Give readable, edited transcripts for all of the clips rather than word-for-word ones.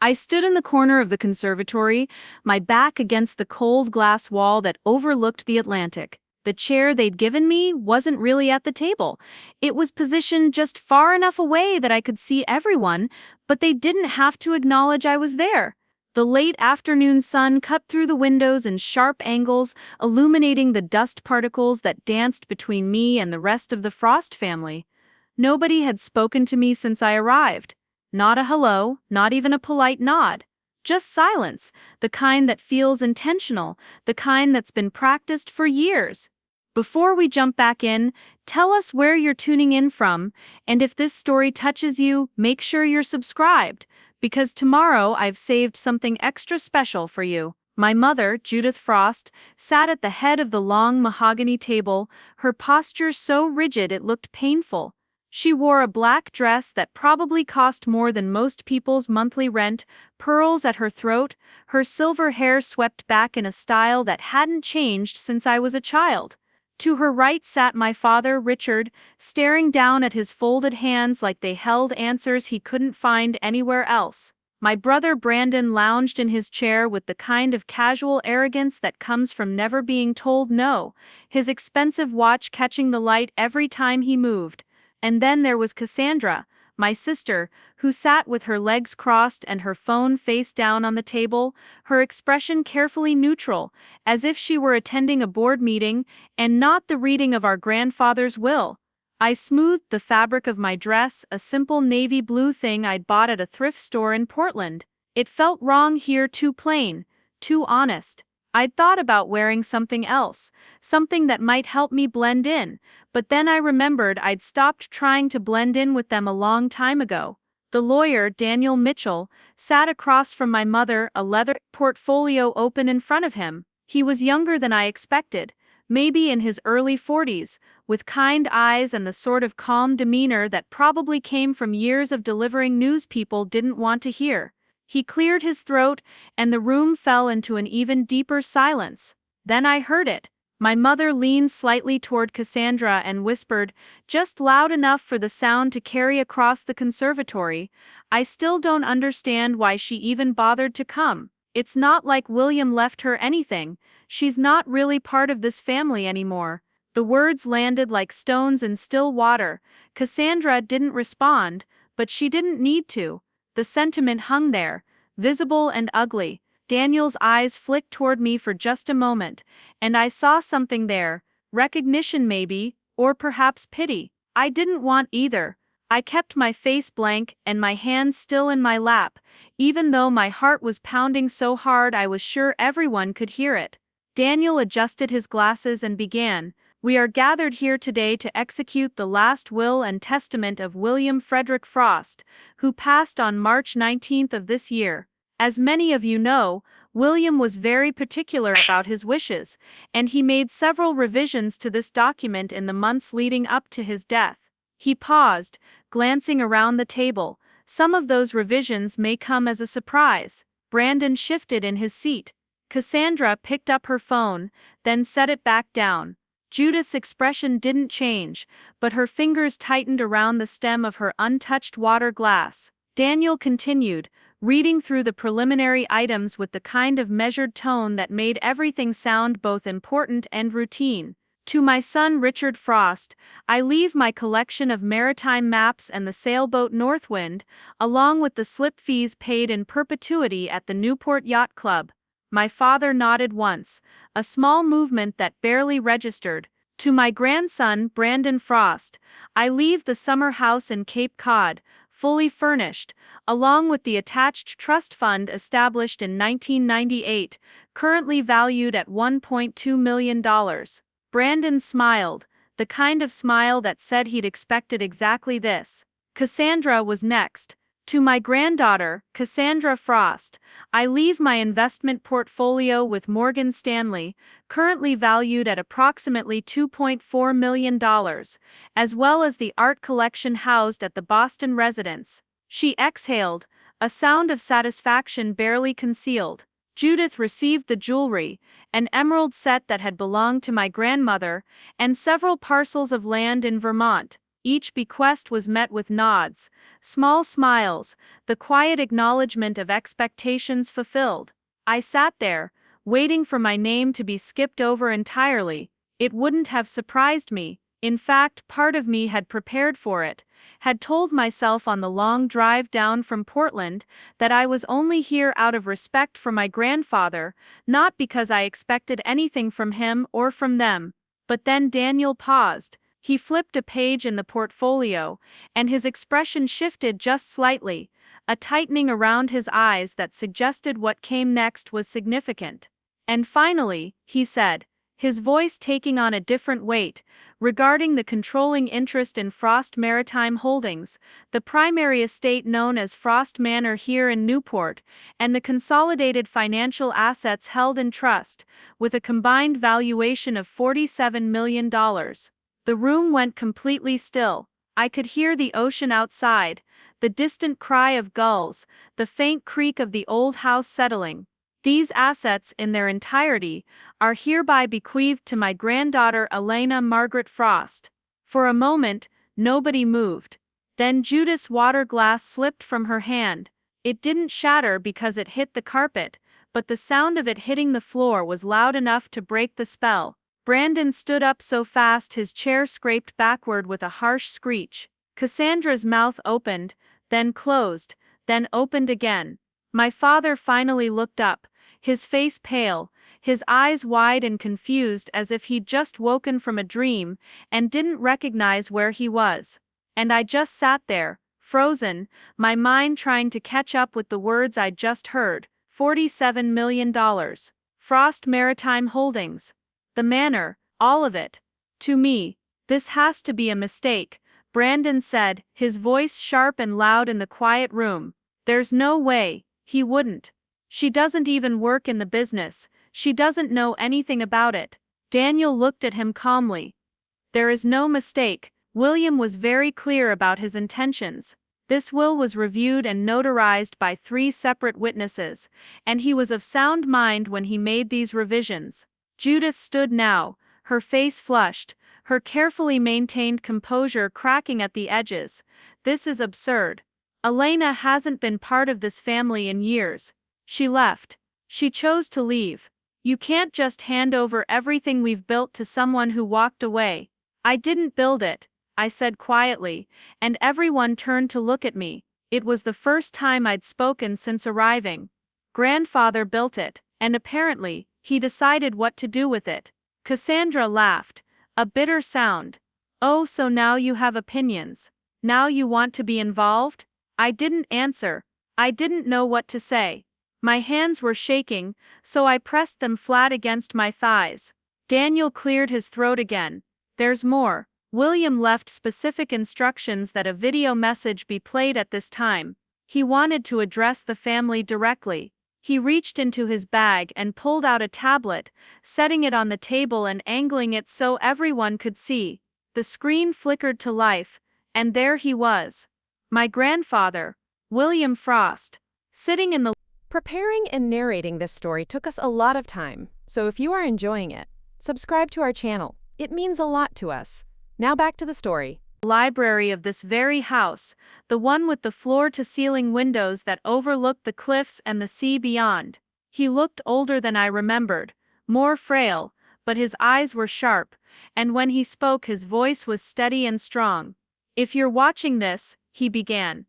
I stood in the corner of the conservatory, my back against the cold glass wall that overlooked the Atlantic. The chair they'd given me wasn't really at the table. It was positioned just far enough away that I could see everyone, but they didn't have to acknowledge I was there. The late afternoon sun cut through the windows in sharp angles, illuminating the dust particles that danced between me and the rest of the Frost family. Nobody had spoken to me since I arrived. Not a hello, not even a polite nod. Just silence, the kind that feels intentional, the kind that's been practiced for years. Before we jump back in, tell us where you're tuning in from, and if this story touches you, make sure you're subscribed, because tomorrow I've saved something extra special for you. My mother, Judith Frost, sat at the head of the long mahogany table, her posture so rigid it looked painful. She wore a black dress that probably cost more than most people's monthly rent, pearls at her throat, her silver hair swept back in a style that hadn't changed since I was a child. To her right sat my father, Richard, staring down at his folded hands like they held answers he couldn't find anywhere else. My brother Brandon lounged in his chair with the kind of casual arrogance that comes from never being told no, his expensive watch catching the light every time he moved. And then there was Cassandra, my sister, who sat with her legs crossed and her phone face down on the table, her expression carefully neutral, as if she were attending a board meeting and not the reading of our grandfather's will. I smoothed the fabric of my dress, a simple navy blue thing I'd bought at a thrift store in Portland. It felt wrong here, too plain, too honest. I'd thought about wearing something else, something that might help me blend in, but then I remembered I'd stopped trying to blend in with them a long time ago. The lawyer, Daniel Mitchell, sat across from my mother, a leather portfolio open in front of him. He was younger than I expected, maybe in his early 40s, with kind eyes and the sort of calm demeanor that probably came from years of delivering news people didn't want to hear. He cleared his throat, and the room fell into an even deeper silence. Then I heard it. My mother leaned slightly toward Cassandra and whispered, just loud enough for the sound to carry across the conservatory, "I still don't understand why she even bothered to come. It's not like William left her anything. She's not really part of this family anymore." The words landed like stones in still water. Cassandra didn't respond, but she didn't need to. The sentiment hung there, visible and ugly. Daniel's eyes flicked toward me for just a moment, and I saw something there, recognition maybe, or perhaps pity. I didn't want either. I kept my face blank and my hands still in my lap, even though my heart was pounding so hard I was sure everyone could hear it. Daniel adjusted his glasses and began, "We are gathered here today to execute the last will and testament of William Frederick Frost, who passed on March 19th of this year. As many of you know, William was very particular about his wishes, and he made several revisions to this document in the months leading up to his death." He paused, glancing around the table. "Some of those revisions may come as a surprise." Brandon shifted in his seat. Cassandra picked up her phone, then set it back down. Judith's expression didn't change, but her fingers tightened around the stem of her untouched water glass. Daniel continued, reading through the preliminary items with the kind of measured tone that made everything sound both important and routine. "To my son Richard Frost, I leave my collection of maritime maps and the sailboat Northwind, along with the slip fees paid in perpetuity at the Newport Yacht Club." My father nodded once, a small movement that barely registered. "To my grandson, Brandon Frost, I leave the summer house in Cape Cod, fully furnished, along with the attached trust fund established in 1998, currently valued at $1.2 million. Brandon smiled, the kind of smile that said he'd expected exactly this. Cassandra was next. "To my granddaughter, Cassandra Frost, I leave my investment portfolio with Morgan Stanley, currently valued at approximately $2.4 million, as well as the art collection housed at the Boston residence." She exhaled, a sound of satisfaction barely concealed. Judith received the jewelry, an emerald set that had belonged to my grandmother, and several parcels of land in Vermont. Each bequest was met with nods, small smiles, the quiet acknowledgement of expectations fulfilled. I sat there, waiting for my name to be skipped over entirely. It wouldn't have surprised me. In fact, part of me had prepared for it, had told myself on the long drive down from Portland that I was only here out of respect for my grandfather, not because I expected anything from him or from them. But then Daniel paused. He flipped a page in the portfolio, and his expression shifted just slightly, a tightening around his eyes that suggested what came next was significant. And finally, he said, his voice taking on a different weight, regarding the controlling interest in Frost Maritime Holdings, the primary estate known as Frost Manor here in Newport, and the consolidated financial assets held in trust, with a combined valuation of $47 million. The room went completely still. I could hear the ocean outside, the distant cry of gulls, the faint creak of the old house settling. These assets in their entirety are hereby bequeathed to my granddaughter Elena Margaret Frost. For a moment, nobody moved. Then Judith's water glass slipped from her hand. It didn't shatter because it hit the carpet, but the sound of it hitting the floor was loud enough to break the spell. Brandon stood up so fast his chair scraped backward with a harsh screech. Cassandra's mouth opened, then closed, then opened again. My father finally looked up, his face pale, his eyes wide and confused as if he'd just woken from a dream and didn't recognize where he was. And I just sat there, frozen, my mind trying to catch up with the words I'd just heard. $47 million. Frost Maritime Holdings. The manor, all of it. To me, this has to be a mistake, Brandon said, his voice sharp and loud in the quiet room. There's no way, he wouldn't. She doesn't even work in the business, she doesn't know anything about it. Daniel looked at him calmly. There is no mistake, William was very clear about his intentions. This will was reviewed and notarized by 3 separate witnesses, and he was of sound mind when he made these revisions. Judith stood now, her face flushed, her carefully maintained composure cracking at the edges. This is absurd. Elena hasn't been part of this family in years. She left. She chose to leave. You can't just hand over everything we've built to someone who walked away. I didn't build it, I said quietly, and everyone turned to look at me. It was the first time I'd spoken since arriving. Grandfather built it, and apparently, he decided what to do with it. Cassandra laughed, a bitter sound. Oh, so now you have opinions. Now you want to be involved? I didn't answer. I didn't know what to say. My hands were shaking, so I pressed them flat against my thighs. Daniel cleared his throat again. There's more. William left specific instructions that a video message be played at this time. He wanted to address the family directly. He reached into his bag and pulled out a tablet, setting it on the table and angling it so everyone could see. The screen flickered to life, and there he was. My grandfather, William Frost, sitting in the... Preparing and narrating this story took us a lot of time, so if you are enjoying it, subscribe to our channel. It means a lot to us. Now back to the story. Library of this very house, the one with the floor-to-ceiling windows that overlooked the cliffs and the sea beyond. He looked older than I remembered, more frail, but his eyes were sharp, and when he spoke his voice was steady and strong. If you're watching this, he began.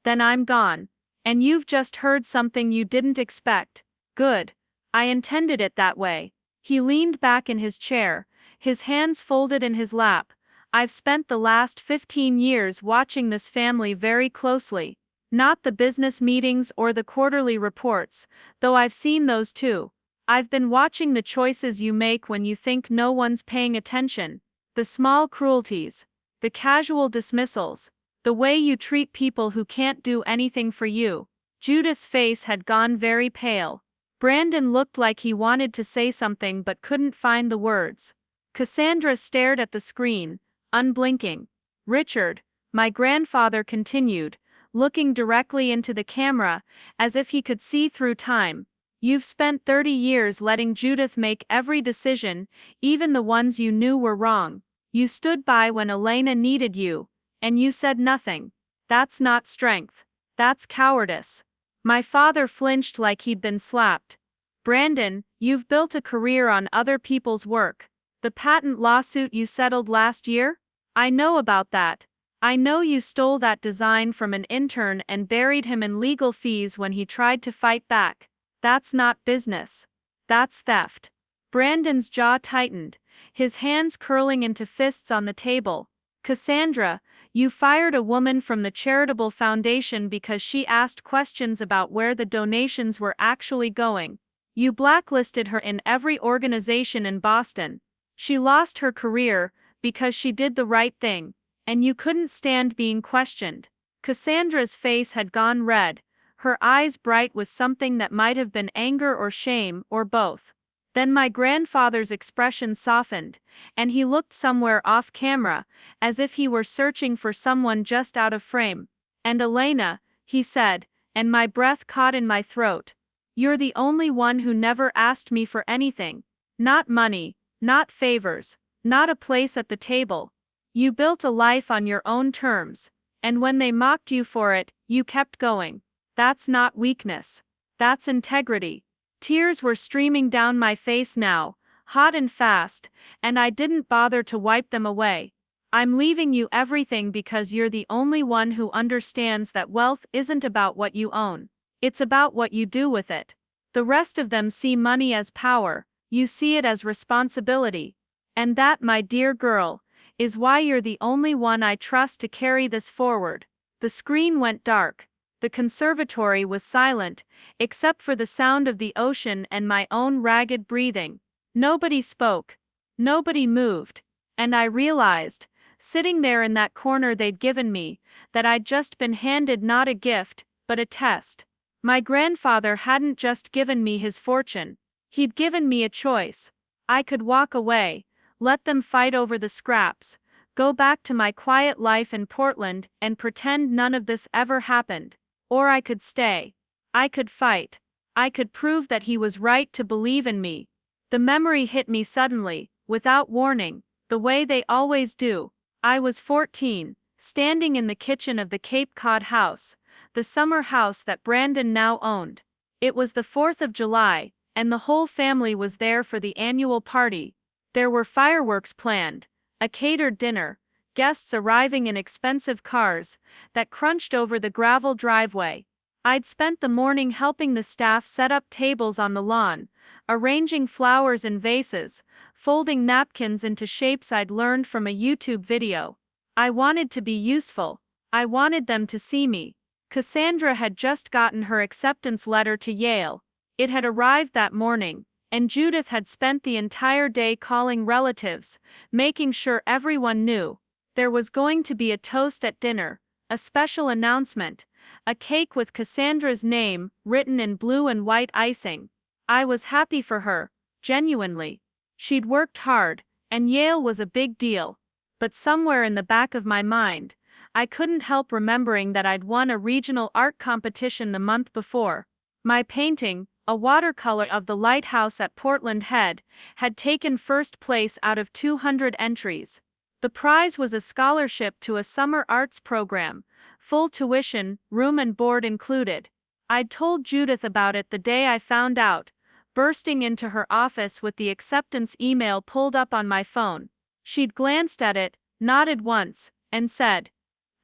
Then I'm gone. And you've just heard something you didn't expect. Good. I intended it that way. He leaned back in his chair, his hands folded in his lap. I've spent the last 15 years watching this family very closely. Not the business meetings or the quarterly reports, though I've seen those too. I've been watching the choices you make when you think no one's paying attention. The small cruelties. The casual dismissals. The way you treat people who can't do anything for you. Judith's face had gone very pale. Brandon looked like he wanted to say something but couldn't find the words. Cassandra stared at the screen, unblinking. Richard, my grandfather continued, looking directly into the camera, as if he could see through time. You've spent 30 years letting Judith make every decision, even the ones you knew were wrong. You stood by when Elena needed you, and you said nothing. That's not strength. That's cowardice. My father flinched like he'd been slapped. Brandon, you've built a career on other people's work. The patent lawsuit you settled last year? I know about that. I know you stole that design from an intern and buried him in legal fees when he tried to fight back. That's not business. That's theft. Brandon's jaw tightened, his hands curling into fists on the table. Cassandra, you fired a woman from the charitable foundation because she asked questions about where the donations were actually going. You blacklisted her in every organization in Boston. She lost her career because she did the right thing, and you couldn't stand being questioned. Cassandra's face had gone red, her eyes bright with something that might have been anger or shame or both. Then my grandfather's expression softened, and he looked somewhere off camera, as if he were searching for someone just out of frame. And Elena, he said, and my breath caught in my throat. You're the only one who never asked me for anything. Not money, not favors, not a place at the table. You built a life on your own terms, and when they mocked you for it, you kept going. That's not weakness. That's integrity. Tears were streaming down my face now, hot and fast, and I didn't bother to wipe them away. I'm leaving you everything because you're the only one who understands that wealth isn't about what you own. It's about what you do with it. The rest of them see money as power, you see it as responsibility. And that, my dear girl, is why you're the only one I trust to carry this forward. The screen went dark. The conservatory was silent, except for the sound of the ocean and my own ragged breathing. Nobody spoke. Nobody moved. And I realized, sitting there in that corner they'd given me, that I'd just been handed not a gift, but a test. My grandfather hadn't just given me his fortune. He'd given me a choice. I could walk away, let them fight over the scraps, go back to my quiet life in Portland and pretend none of this ever happened. Or I could stay. I could fight. I could prove that he was right to believe in me. The memory hit me suddenly, without warning, the way they always do. I was 14, standing in the kitchen of the Cape Cod house, the summer house that Brandon now owned. It was the 4th of July, and the whole family was there for the annual party. There were fireworks planned, a catered dinner, guests arriving in expensive cars that crunched over the gravel driveway. I'd spent the morning helping the staff set up tables on the lawn, arranging flowers in vases, folding napkins into shapes I'd learned from a YouTube video. I wanted to be useful. I wanted them to see me. Cassandra had just gotten her acceptance letter to Yale. It had arrived that morning, and Judith had spent the entire day calling relatives, making sure everyone knew. There was going to be a toast at dinner, a special announcement, a cake with Cassandra's name written in blue and white icing. I was happy for her, genuinely. She'd worked hard, and Yale was a big deal. But somewhere in the back of my mind, I couldn't help remembering that I'd won a regional art competition the month before. My painting, a watercolor of the lighthouse at Portland Head, had taken first place out of 200 entries. The prize was a scholarship to a summer arts program, full tuition, room and board included. I'd told Judith about it the day I found out, bursting into her office with the acceptance email pulled up on my phone. She'd glanced at it, nodded once, and said,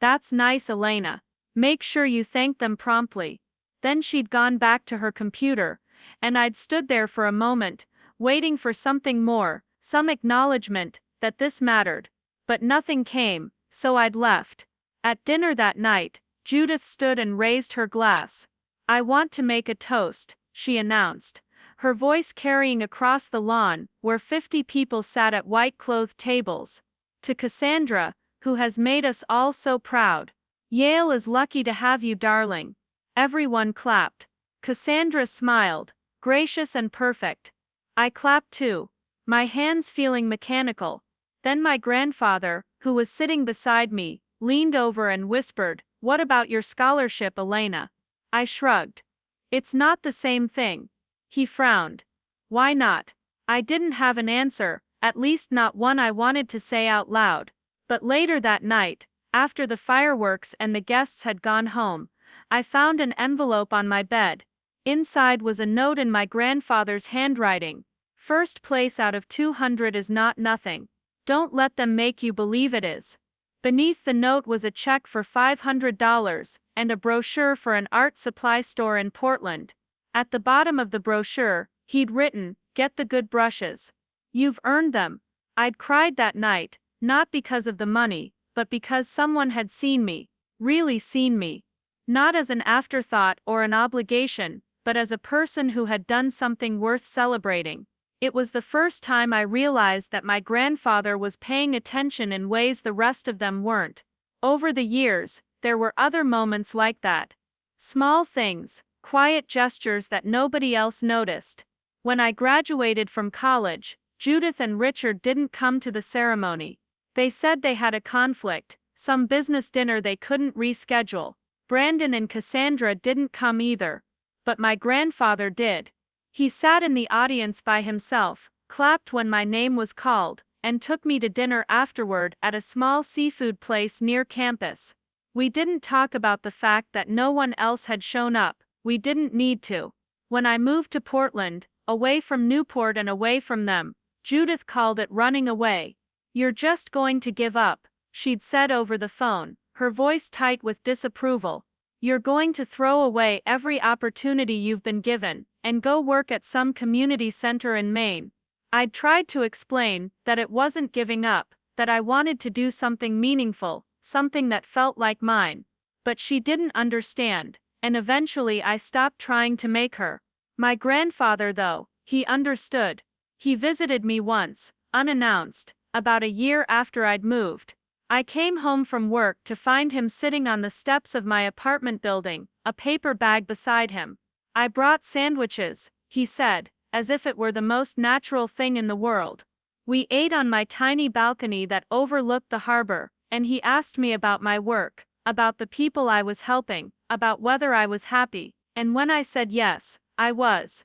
"That's nice, Elena. Make sure you thank them promptly." Then she'd gone back to her computer, and I'd stood there for a moment, waiting for something more, some acknowledgement that this mattered. But nothing came, so I'd left. At dinner that night, Judith stood and raised her glass. "I want to make a toast," she announced, her voice carrying across the lawn, where 50 people sat at white-clothed tables. "To Cassandra, who has made us all so proud. Yale is lucky to have you, darling." Everyone clapped. Cassandra smiled, gracious and perfect. I clapped too, my hands feeling mechanical. Then my grandfather, who was sitting beside me, leaned over and whispered, "What about your scholarship, Elena?" I shrugged. "It's not the same thing." He frowned. "Why not?" I didn't have an answer, at least not one I wanted to say out loud. But later that night, after the fireworks and the guests had gone home, I found an envelope on my bed. Inside was a note in my grandfather's handwriting. First place out of 200 is not nothing. Don't let them make you believe it is. Beneath the note was a check for $500 and a brochure for an art supply store in Portland. At the bottom of the brochure, he'd written, "Get the good brushes. You've earned them." I'd cried that night, not because of the money, but because someone had seen me, really seen me. Not as an afterthought or an obligation, but as a person who had done something worth celebrating. It was the first time I realized that my grandfather was paying attention in ways the rest of them weren't. Over the years, there were other moments like that. Small things, quiet gestures that nobody else noticed. When I graduated from college, Judith and Richard didn't come to the ceremony. They said they had a conflict, some business dinner they couldn't reschedule. Brandon and Cassandra didn't come either. But my grandfather did. He sat in the audience by himself, clapped when my name was called, and took me to dinner afterward at a small seafood place near campus. We didn't talk about the fact that no one else had shown up. We didn't need to. When I moved to Portland, away from Newport and away from them, Judith called it running away. "You're just going to give up," she'd said over the phone, her voice tight with disapproval. "You're going to throw away every opportunity you've been given, and go work at some community center in Maine." I'd tried to explain that it wasn't giving up, that I wanted to do something meaningful, something that felt like mine. But she didn't understand, and eventually I stopped trying to make her. My grandfather, though, he understood. He visited me once, unannounced, about a year after I'd moved. I came home from work to find him sitting on the steps of my apartment building, a paper bag beside him. "I brought sandwiches," he said, as if it were the most natural thing in the world. We ate on my tiny balcony that overlooked the harbor, and he asked me about my work, about the people I was helping, about whether I was happy, and when I said yes, I was.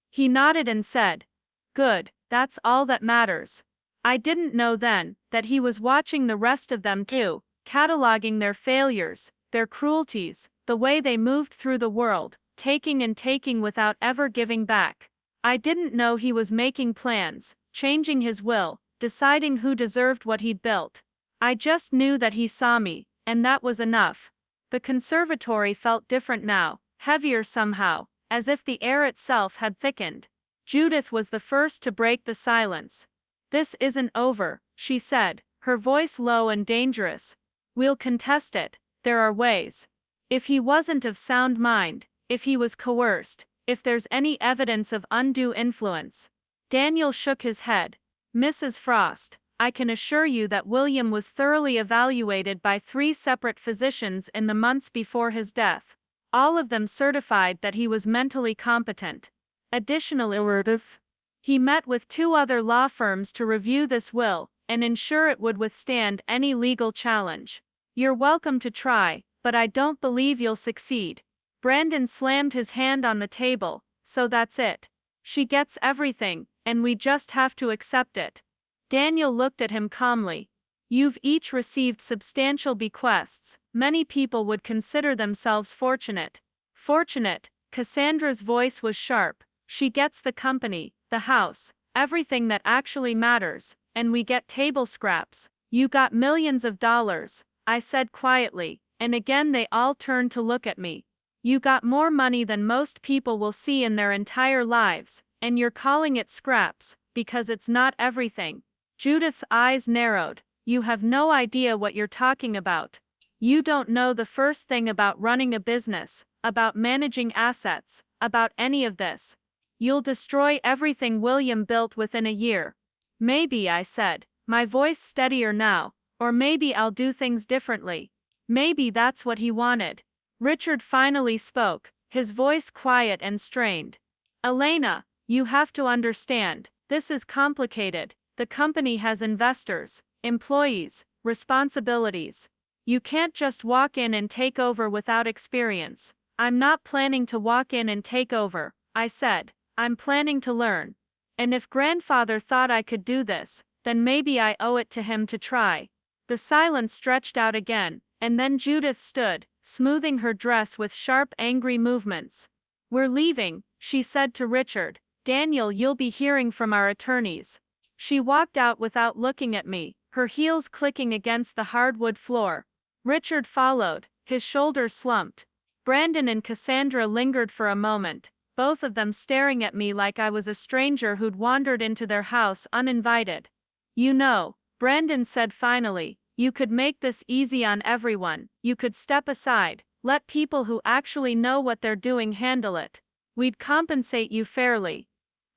He nodded and said, "Good, that's all that matters." I didn't know then that he was watching the rest of them too, cataloging their failures, their cruelties, the way they moved through the world, taking and taking without ever giving back. I didn't know he was making plans, changing his will, deciding who deserved what he'd built. I just knew that he saw me, and that was enough. The conservatory felt different now, heavier somehow, as if the air itself had thickened. Judith was the first to break the silence. "This isn't over," she said, her voice low and dangerous. "We'll contest it. There are ways. If he wasn't of sound mind, if he was coerced, if there's any evidence of undue influence." Daniel shook his head. "Mrs. Frost, I can assure you that William was thoroughly evaluated by 3 separate physicians in the months before his death. All of them certified that he was mentally competent. Additionally, he met with 2 other law firms to review this will and ensure it would withstand any legal challenge. You're welcome to try, but I don't believe you'll succeed." Brandon slammed his hand on the table. "So that's it. She gets everything, and we just have to accept it." Daniel looked at him calmly. "You've each received substantial bequests. Many people would consider themselves fortunate." "Fortunate?" Cassandra's voice was sharp. "She gets the company, the house, everything that actually matters, and we get table scraps." "You got millions of dollars," I said quietly, and again they all turned to look at me. "You got more money than most people will see in their entire lives, and you're calling it scraps, because it's not everything." Judith's eyes narrowed. "You have no idea what you're talking about. You don't know the first thing about running a business, about managing assets, about any of this. You'll destroy everything William built within a year." "Maybe," I said, my voice steadier now, "or maybe I'll do things differently. Maybe that's what he wanted." Richard finally spoke, his voice quiet and strained. "Elena, you have to understand, this is complicated. The company has investors, employees, responsibilities. You can't just walk in and take over without experience." "I'm not planning to walk in and take over," I said. "I'm planning to learn. And if grandfather thought I could do this, then maybe I owe it to him to try. The silence stretched out again, and then Judith stood, smoothing her dress with sharp, angry movements. "We're leaving," she said to Richard. "Daniel, you'll be hearing from our attorneys." She walked out without looking at me, her heels clicking against the hardwood floor. Richard followed, his shoulders slumped. Brandon and Cassandra lingered for a moment, both of them staring at me like I was a stranger who'd wandered into their house uninvited. "You know," Brandon said finally, "you could make this easy on everyone. You could step aside, let people who actually know what they're doing handle it. We'd compensate you fairly."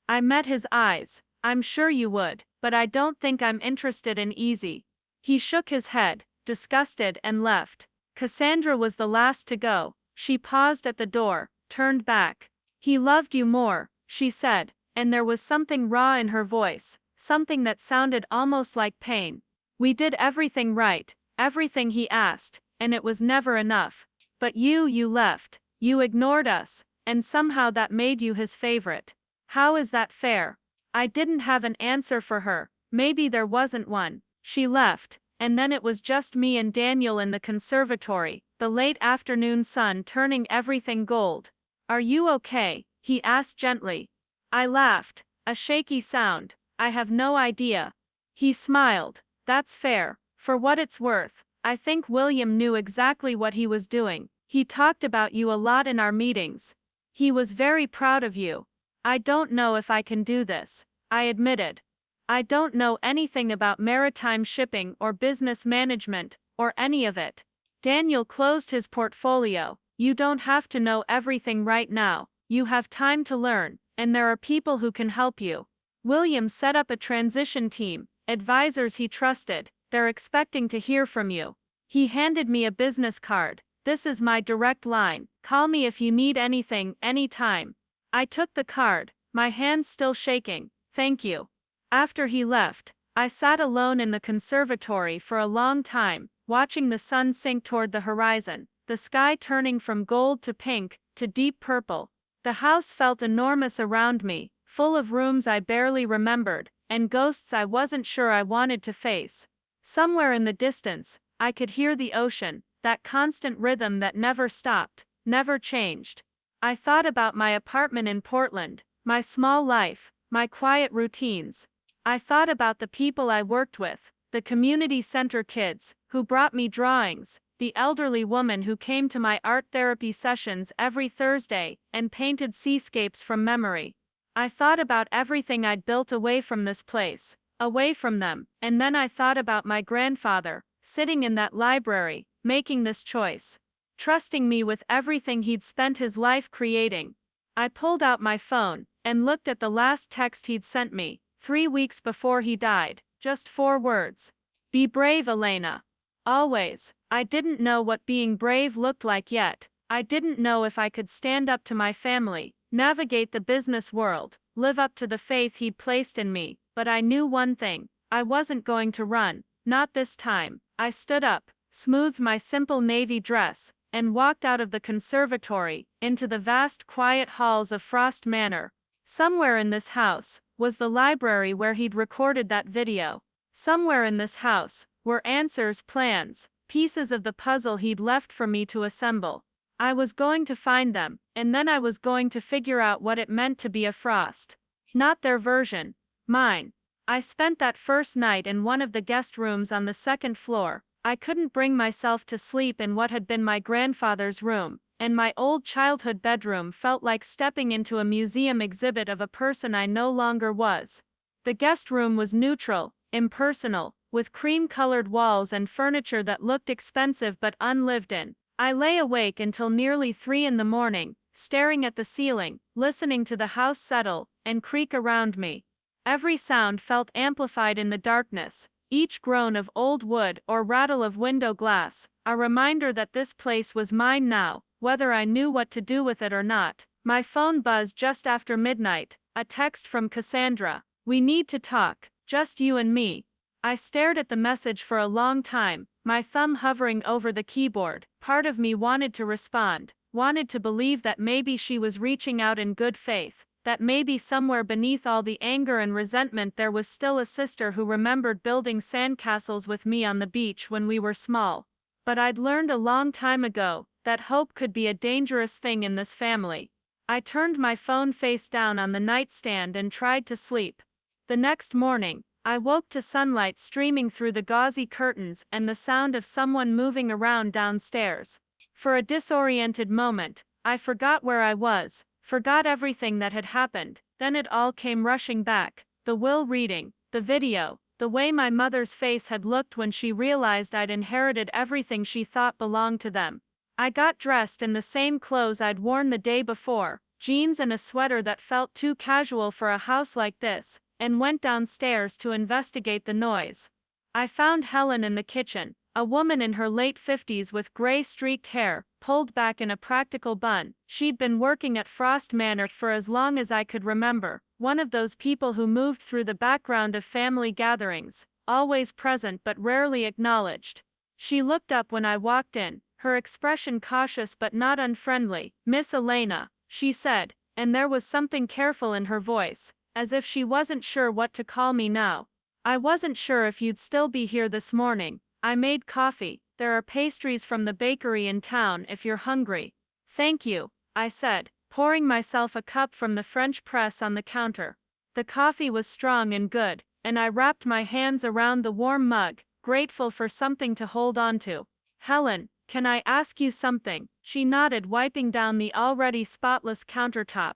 I met his eyes. "I'm sure you would, but I don't think I'm interested in easy." He shook his head, disgusted, and left. Cassandra was the last to go. She paused at the door, turned back. "He loved you more," she said, and there was something raw in her voice, something that sounded almost like pain. "We did everything right, everything he asked, and it was never enough. But you left. You ignored us, and somehow that made you his favorite. How is that fair?" I didn't have an answer for her. Maybe there wasn't one. She left, and then it was just me and Daniel in the conservatory, the late afternoon sun turning everything gold. "Are you okay?" he asked gently. I laughed, a shaky sound. "I have no idea." He smiled. "That's fair. For what it's worth, I think William knew exactly what he was doing. He talked about you a lot in our meetings. He was very proud of you." "I don't know if I can do this," I admitted. "I don't know anything about maritime shipping or business management, or any of it." Daniel closed his portfolio. "You don't have to know everything right now. You have time to learn, and there are people who can help you." William set up a transition team, advisors he trusted. "They're expecting to hear from you." He handed me a business card. "This is my direct line. Call me if you need anything, anytime." I took the card, my hands still shaking. "Thank you." After he left, I sat alone in the conservatory for a long time, watching the sun sink toward the horizon, the sky turning from gold to pink, to deep purple. The house felt enormous around me, full of rooms I barely remembered, and ghosts I wasn't sure I wanted to face. Somewhere in the distance, I could hear the ocean, that constant rhythm that never stopped, never changed. I thought about my apartment in Portland, my small life, my quiet routines. I thought about the people I worked with, the community center kids, who brought me drawings, the elderly woman who came to my art therapy sessions every Thursday, and painted seascapes from memory. I thought about everything I'd built away from this place, away from them, and then I thought about my grandfather, sitting in that library, making this choice. Trusting me with everything he'd spent his life creating. I pulled out my phone, and looked at the last text he'd sent me, 3 weeks before he died, just 4 words. "Be brave, Elena. Always." I didn't know what being brave looked like yet. I didn't know if I could stand up to my family, navigate the business world, live up to the faith he'd placed in me, but I knew one thing. I wasn't going to run, not this time. I stood up, smoothed my simple navy dress, and walked out of the conservatory, into the vast quiet halls of Frost Manor. Somewhere in this house was the library where he'd recorded that video. Somewhere in this house were answers, plans, pieces of the puzzle he'd left for me to assemble. I was going to find them, and then I was going to figure out what it meant to be a Frost. Not their version. Mine. I spent that first night in one of the guest rooms on the 2nd floor. I couldn't bring myself to sleep in what had been my grandfather's room, and my old childhood bedroom felt like stepping into a museum exhibit of a person I no longer was. The guest room was neutral, impersonal, with cream-colored walls and furniture that looked expensive but unlived in. I lay awake until nearly 3 in the morning, staring at the ceiling, listening to the house settle and creak around me. Every sound felt amplified in the darkness. Each groan of old wood or rattle of window glass, a reminder that this place was mine now, whether I knew what to do with it or not. My phone buzzed just after midnight, a text from Cassandra. "We need to talk, just you and me." I stared at the message for a long time, my thumb hovering over the keyboard. Part of me wanted to respond, wanted to believe that maybe she was reaching out in good faith, That maybe somewhere beneath all the anger and resentment there was still a sister who remembered building sandcastles with me on the beach when we were small. But I'd learned a long time ago that hope could be a dangerous thing in this family. I turned my phone face down on the nightstand and tried to sleep. The next morning, I woke to sunlight streaming through the gauzy curtains and the sound of someone moving around downstairs. For a disoriented moment, I forgot where I was, forgot everything that had happened. Then it all came rushing back: the will reading, the video, the way my mother's face had looked when she realized I'd inherited everything she thought belonged to them. I got dressed in the same clothes I'd worn the day before, jeans and a sweater that felt too casual for a house like this, and went downstairs to investigate the noise. I found Helen in the kitchen, a woman in her late 50s with gray-streaked hair, pulled back in a practical bun. She'd been working at Frost Manor for as long as I could remember, one of those people who moved through the background of family gatherings, always present but rarely acknowledged. She looked up when I walked in, her expression cautious but not unfriendly. "Miss Elena," she said, and there was something careful in her voice, as if she wasn't sure what to call me now. "I wasn't sure if you'd still be here this morning. I made coffee. There are pastries from the bakery in town if you're hungry." "Thank you," I said, pouring myself a cup from the French press on the counter. The coffee was strong and good, and I wrapped my hands around the warm mug, grateful for something to hold on to. "Helen, can I ask you something?" She nodded, wiping down the already spotless countertop.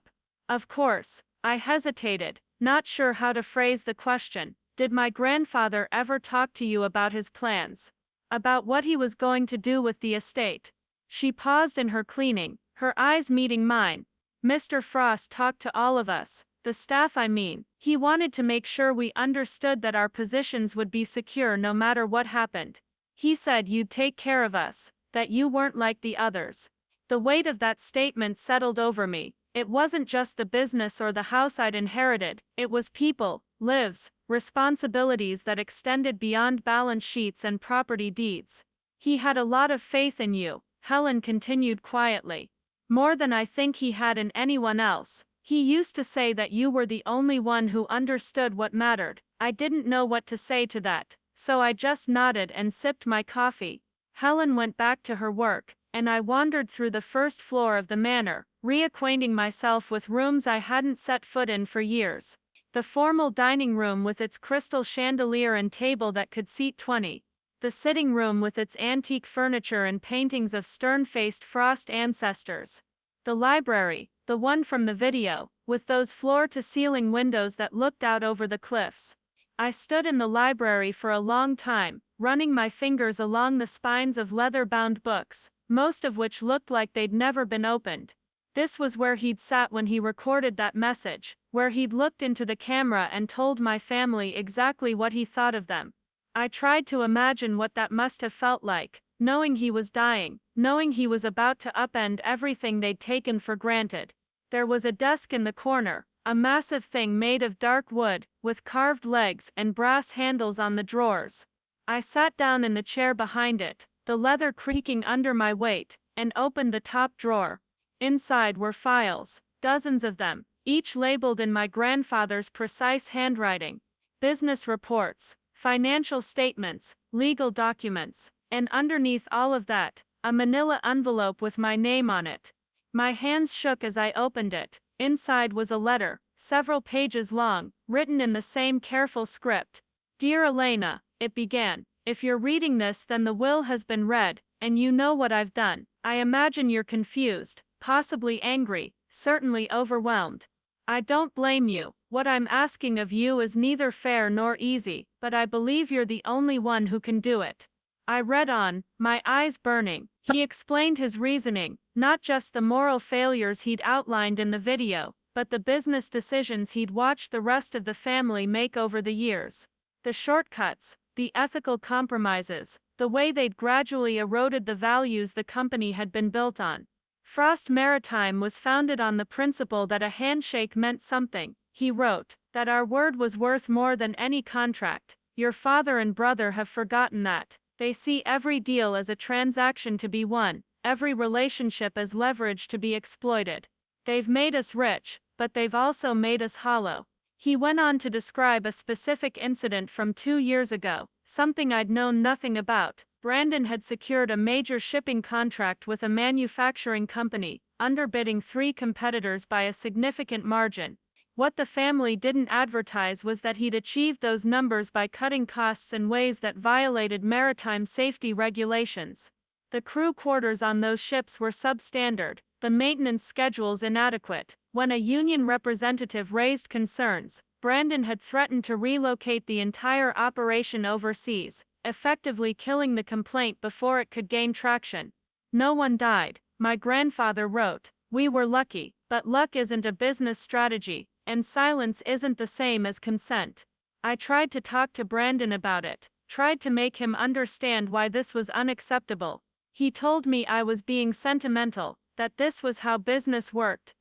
"Of course." I hesitated, not sure how to phrase the question. "Did my grandfather ever talk to you about his plans? About what he was going to do with the estate?" She paused in her cleaning, her eyes meeting mine. "Mr. Frost talked to all of us, the staff I mean. He wanted to make sure we understood that our positions would be secure no matter what happened. He said you'd take care of us, that you weren't like the others." The weight of that statement settled over me. It wasn't just the business or the house I'd inherited, it was people, lives, responsibilities that extended beyond balance sheets and property deeds. "He had a lot of faith in you," Helen continued quietly. "More than I think he had in anyone else. He used to say that you were the only one who understood what mattered." I didn't know what to say to that, so I just nodded and sipped my coffee. Helen went back to her work, and I wandered through the first floor of the manor, reacquainting myself with rooms I hadn't set foot in for years. The formal dining room with its crystal chandelier and table that could seat 20. The sitting room with its antique furniture and paintings of stern-faced Frost ancestors. The library, the one from the video, with those floor-to-ceiling windows that looked out over the cliffs. I stood in the library for a long time, running my fingers along the spines of leather-bound books, most of which looked like they'd never been opened. This was where he'd sat when he recorded that message, where he'd looked into the camera and told my family exactly what he thought of them. I tried to imagine what that must have felt like, knowing he was dying, knowing he was about to upend everything they'd taken for granted. There was a desk in the corner, a massive thing made of dark wood, with carved legs and brass handles on the drawers. I sat down in the chair behind it, the leather creaking under my weight, and opened the top drawer. Inside were files, dozens of them, each labeled in my grandfather's precise handwriting. Business reports, financial statements, legal documents, and underneath all of that, a manila envelope with my name on it. My hands shook as I opened it. Inside was a letter, several pages long, written in the same careful script. "Dear Elena," it began, "if you're reading this, then the will has been read, and you know what I've done. I imagine you're confused, possibly angry, certainly overwhelmed. I don't blame you. What I'm asking of you is neither fair nor easy, but I believe you're the only one who can do it." I read on, my eyes burning. He explained his reasoning, not just the moral failures he'd outlined in the video, but the business decisions he'd watched the rest of the family make over the years. The shortcuts, the ethical compromises, the way they'd gradually eroded the values the company had been built on. Frost Maritime was founded on the principle that a handshake meant something, he wrote, that our word was worth more than any contract. Your father and brother have forgotten that. They see every deal as a transaction to be won, every relationship as leverage to be exploited. They've made us rich, but they've also made us hollow. He went on to describe a specific incident from 2 years ago, something I'd known nothing about. Brandon had secured a major shipping contract with a manufacturing company, underbidding 3 competitors by a significant margin. What the family didn't advertise was that he'd achieved those numbers by cutting costs in ways that violated maritime safety regulations. The crew quarters on those ships were substandard, the maintenance schedules inadequate. When a union representative raised concerns, Brandon had threatened to relocate the entire operation overseas, effectively killing the complaint before it could gain traction. No one died, my grandfather wrote. We were lucky, but luck isn't a business strategy, and silence isn't the same as consent. I tried to talk to Brandon about it, tried to make him understand why this was unacceptable. He told me I was being sentimental, that this was how business worked.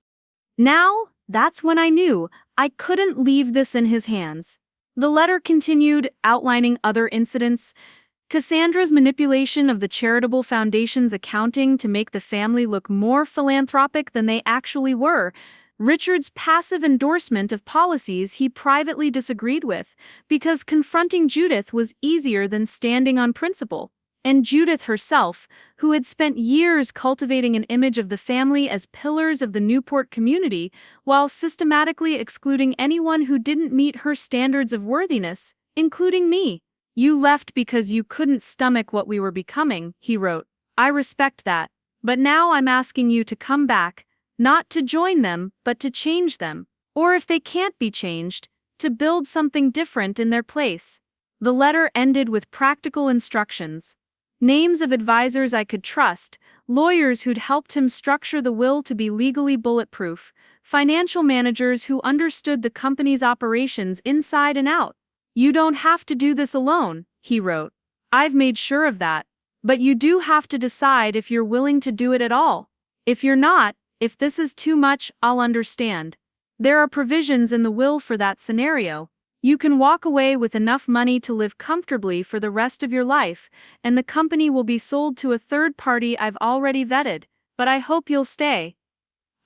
Now, that's when I knew I couldn't leave this in his hands. The letter continued, outlining other incidents. Cassandra's manipulation of the charitable foundation's accounting to make the family look more philanthropic than they actually were. Richard's passive endorsement of policies he privately disagreed with, because confronting Judith was easier than standing on principle. And Judith herself, who had spent years cultivating an image of the family as pillars of the Newport community, while systematically excluding anyone who didn't meet her standards of worthiness, including me. You left because you couldn't stomach what we were becoming, he wrote. I respect that. But now I'm asking you to come back, not to join them, but to change them. Or if they can't be changed, to build something different in their place. The letter ended with practical instructions. Names of advisors I could trust, lawyers who'd helped him structure the will to be legally bulletproof, financial managers who understood the company's operations inside and out. You don't have to do this alone, he wrote. I've made sure of that. But you do have to decide if you're willing to do it at all. If you're not, if this is too much, I'll understand. There are provisions in the will for that scenario. You can walk away with enough money to live comfortably for the rest of your life, and the company will be sold to a third party I've already vetted, but I hope you'll stay.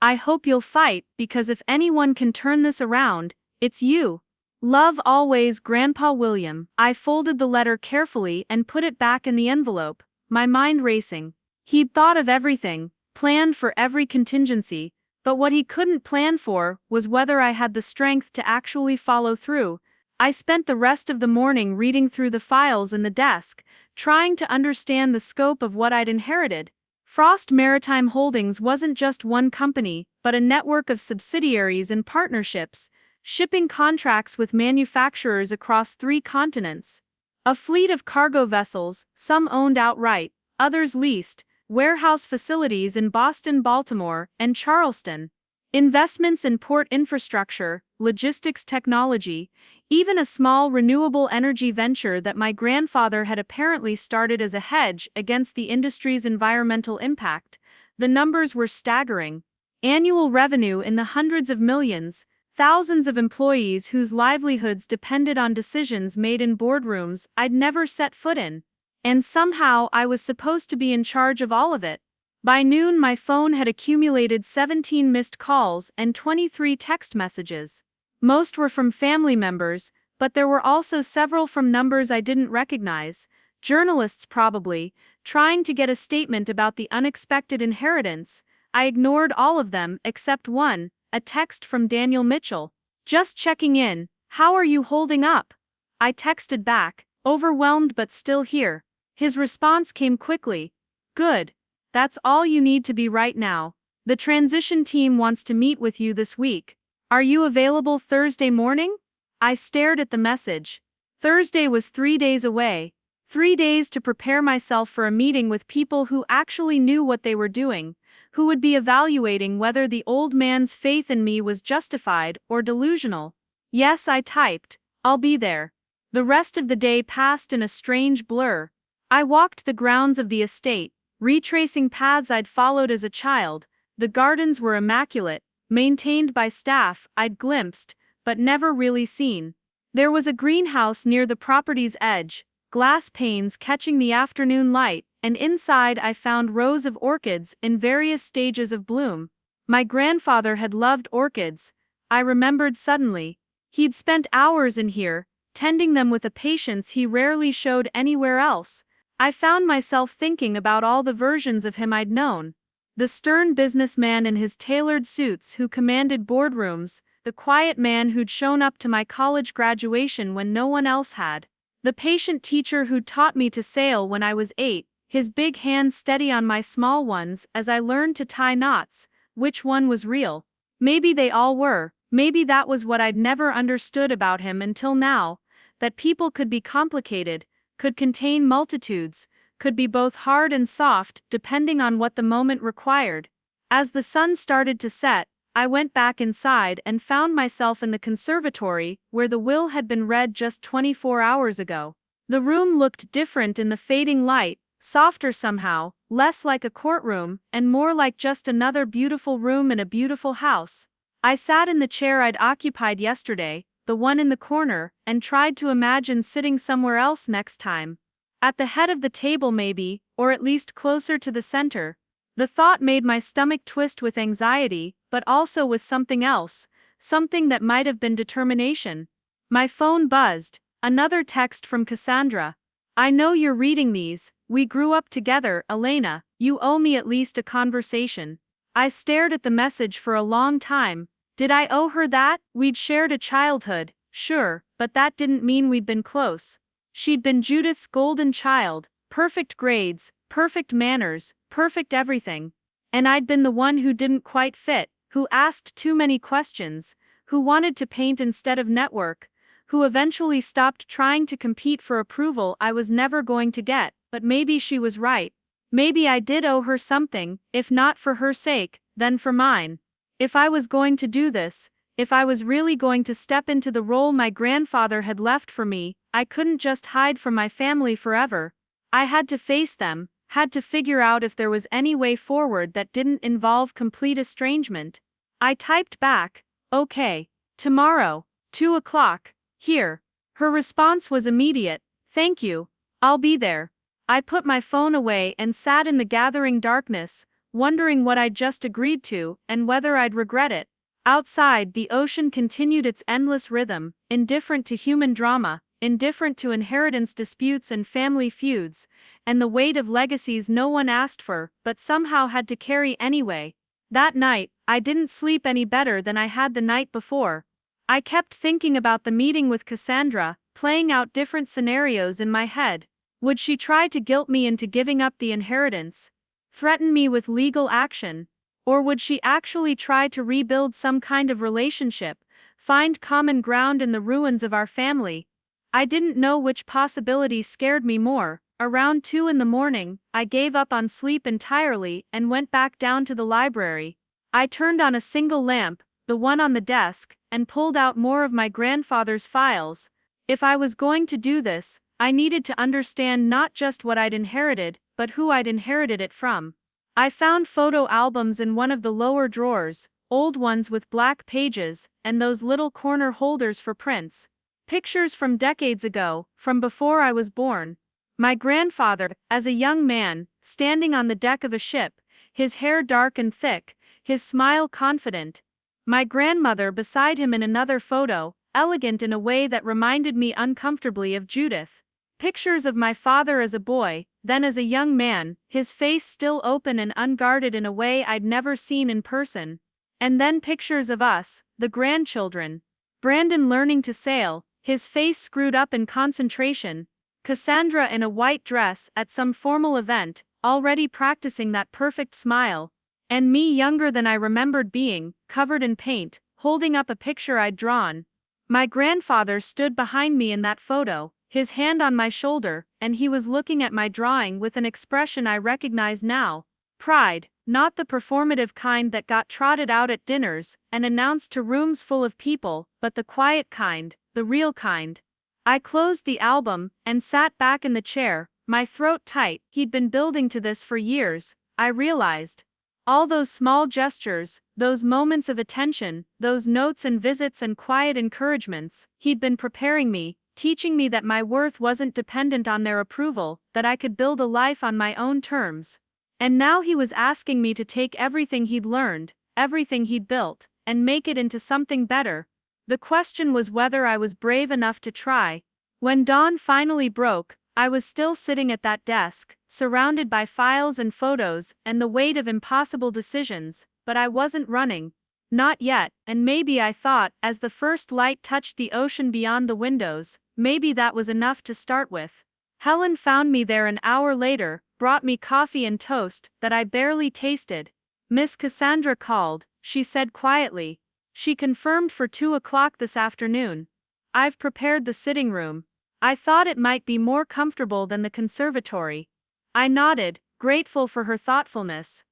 I hope you'll fight, because if anyone can turn this around, it's you. Love always, Grandpa William. I folded the letter carefully and put it back in the envelope, my mind racing. He'd thought of everything, planned for every contingency, but what he couldn't plan for was whether I had the strength to actually follow through. I spent the rest of the morning reading through the files in the desk, trying to understand the scope of what I'd inherited. Frost Maritime Holdings wasn't just one company, but a network of subsidiaries and partnerships, shipping contracts with manufacturers across 3 continents. A fleet of cargo vessels, some owned outright, others leased, warehouse facilities in Boston, Baltimore, and Charleston. Investments in port infrastructure, logistics technology, even a small renewable energy venture that my grandfather had apparently started as a hedge against the industry's environmental impact. The numbers were staggering. Annual revenue in the hundreds of millions, thousands of employees whose livelihoods depended on decisions made in boardrooms I'd never set foot in. And somehow I was supposed to be in charge of all of it. By noon my phone had accumulated 17 missed calls and 23 text messages. Most were from family members, but there were also several from numbers I didn't recognize, journalists probably, trying to get a statement about the unexpected inheritance. I ignored all of them except one, a text from Daniel Mitchell. Just checking in, how are you holding up? I texted back, overwhelmed but still here. His response came quickly. Good. That's all you need to be right now. The transition team wants to meet with you this week. Are you available Thursday morning? I stared at the message. Thursday was 3 days away. 3 days to prepare myself for a meeting with people who actually knew what they were doing, who would be evaluating whether the old man's faith in me was justified or delusional. Yes, I typed. I'll be there. The rest of the day passed in a strange blur. I walked the grounds of the estate, retracing paths I'd followed as a child. The gardens were immaculate, maintained by staff I'd glimpsed, but never really seen. There was a greenhouse near the property's edge, glass panes catching the afternoon light, and inside I found rows of orchids in various stages of bloom. My grandfather had loved orchids, I remembered suddenly. He'd spent hours in here, tending them with a patience he rarely showed anywhere else. I found myself thinking about all the versions of him I'd known. The stern businessman in his tailored suits who commanded boardrooms, the quiet man who'd shown up to my college graduation when no one else had. The patient teacher who'd taught me to sail when I was 8, his big hands steady on my small ones as I learned to tie knots. Which one was real? Maybe they all were. Maybe that was what I'd never understood about him until now, that people could be complicated, could contain multitudes, could be both hard and soft depending on what the moment required. As the sun started to set, I went back inside and found myself in the conservatory where the will had been read just 24 hours ago. The room looked different in the fading light, softer somehow, less like a courtroom, and more like just another beautiful room in a beautiful house. I sat in the chair I'd occupied yesterday, the one in the corner, and tried to imagine sitting somewhere else next time. At the head of the table maybe, or at least closer to the center. The thought made my stomach twist with anxiety, but also with something else, something that might have been determination. My phone buzzed, another text from Cassandra. I know you're reading these, we grew up together, Elena, you owe me at least a conversation. I stared at the message for a long time. Did I owe her that? We'd shared a childhood, sure, but that didn't mean we'd been close. She'd been Judith's golden child, perfect grades, perfect manners, perfect everything. And I'd been the one who didn't quite fit, who asked too many questions, who wanted to paint instead of network, who eventually stopped trying to compete for approval I was never going to get. But maybe she was right. Maybe I did owe her something, if not for her sake, then for mine. If I was going to do this, if I was really going to step into the role my grandfather had left for me, I couldn't just hide from my family forever. I had to face them, had to figure out if there was any way forward that didn't involve complete estrangement. I typed back, okay, tomorrow, 2 o'clock, here. Her response was immediate, thank you, I'll be there. I put my phone away and sat in the gathering darkness, wondering what I'd just agreed to and whether I'd regret it. Outside, the ocean continued its endless rhythm, indifferent to human drama, indifferent to inheritance disputes and family feuds, and the weight of legacies no one asked for but somehow had to carry anyway. That night, I didn't sleep any better than I had the night before. I kept thinking about the meeting with Cassandra, playing out different scenarios in my head. Would she try to guilt me into giving up the inheritance? Threaten me with legal action? Or would she actually try to rebuild some kind of relationship, find common ground in the ruins of our family? I didn't know which possibility scared me more. Around 2 in the morning, I gave up on sleep entirely and went back down to the library. I turned on a single lamp, the one on the desk, and pulled out more of my grandfather's files. If I was going to do this, I needed to understand not just what I'd inherited, but who I'd inherited it from. I found photo albums in one of the lower drawers, old ones with black pages, and those little corner holders for prints. Pictures from decades ago, from before I was born. My grandfather, as a young man, standing on the deck of a ship, his hair dark and thick, his smile confident. My grandmother beside him in another photo, elegant in a way that reminded me uncomfortably of Judith. Pictures of my father as a boy, then as a young man, his face still open and unguarded in a way I'd never seen in person. And then pictures of us, the grandchildren. Brandon learning to sail, his face screwed up in concentration. Cassandra in a white dress at some formal event, already practicing that perfect smile. And me younger than I remembered being, covered in paint, holding up a picture I'd drawn. My grandfather stood behind me in that photo, his hand on my shoulder, and he was looking at my drawing with an expression I recognize now. Pride, not the performative kind that got trotted out at dinners and announced to rooms full of people, but the quiet kind, the real kind. I closed the album and sat back in the chair, my throat tight. He'd been building to this for years, I realized. All those small gestures, those moments of attention, those notes and visits and quiet encouragements, he'd been preparing me, teaching me that my worth wasn't dependent on their approval, that I could build a life on my own terms. And now he was asking me to take everything he'd learned, everything he'd built, and make it into something better. The question was whether I was brave enough to try. When dawn finally broke, I was still sitting at that desk, surrounded by files and photos and the weight of impossible decisions, but I wasn't running. Not yet, and maybe I thought, as the first light touched the ocean beyond the windows, maybe that was enough to start with. Helen found me there an hour later, brought me coffee and toast that I barely tasted. Miss Cassandra called, she said quietly. She confirmed for 2 o'clock this afternoon. I've prepared the sitting room. I thought it might be more comfortable than the conservatory. I nodded, grateful for her thoughtfulness.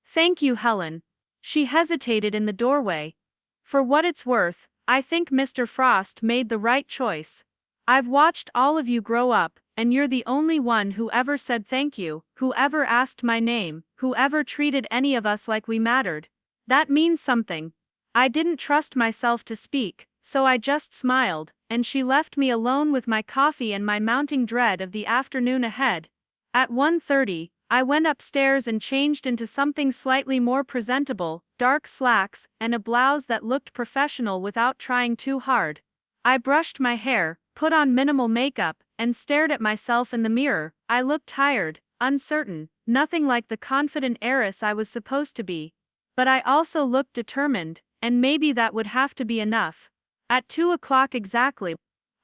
Thank you, Helen. She hesitated in the doorway. For what it's worth, I think Mr. Frost made the right choice. I've watched all of you grow up, and you're the only one who ever said thank you, who ever asked my name, who ever treated any of us like we mattered. That means something. I didn't trust myself to speak, so I just smiled, and she left me alone with my coffee and my mounting dread of the afternoon ahead. At 1:30, I went upstairs and changed into something slightly more presentable, dark slacks, and a blouse that looked professional without trying too hard. I brushed my hair, put on minimal makeup, and stared at myself in the mirror. I looked tired, uncertain, nothing like the confident heiress I was supposed to be. But I also looked determined, and maybe that would have to be enough. At 2 o'clock exactly,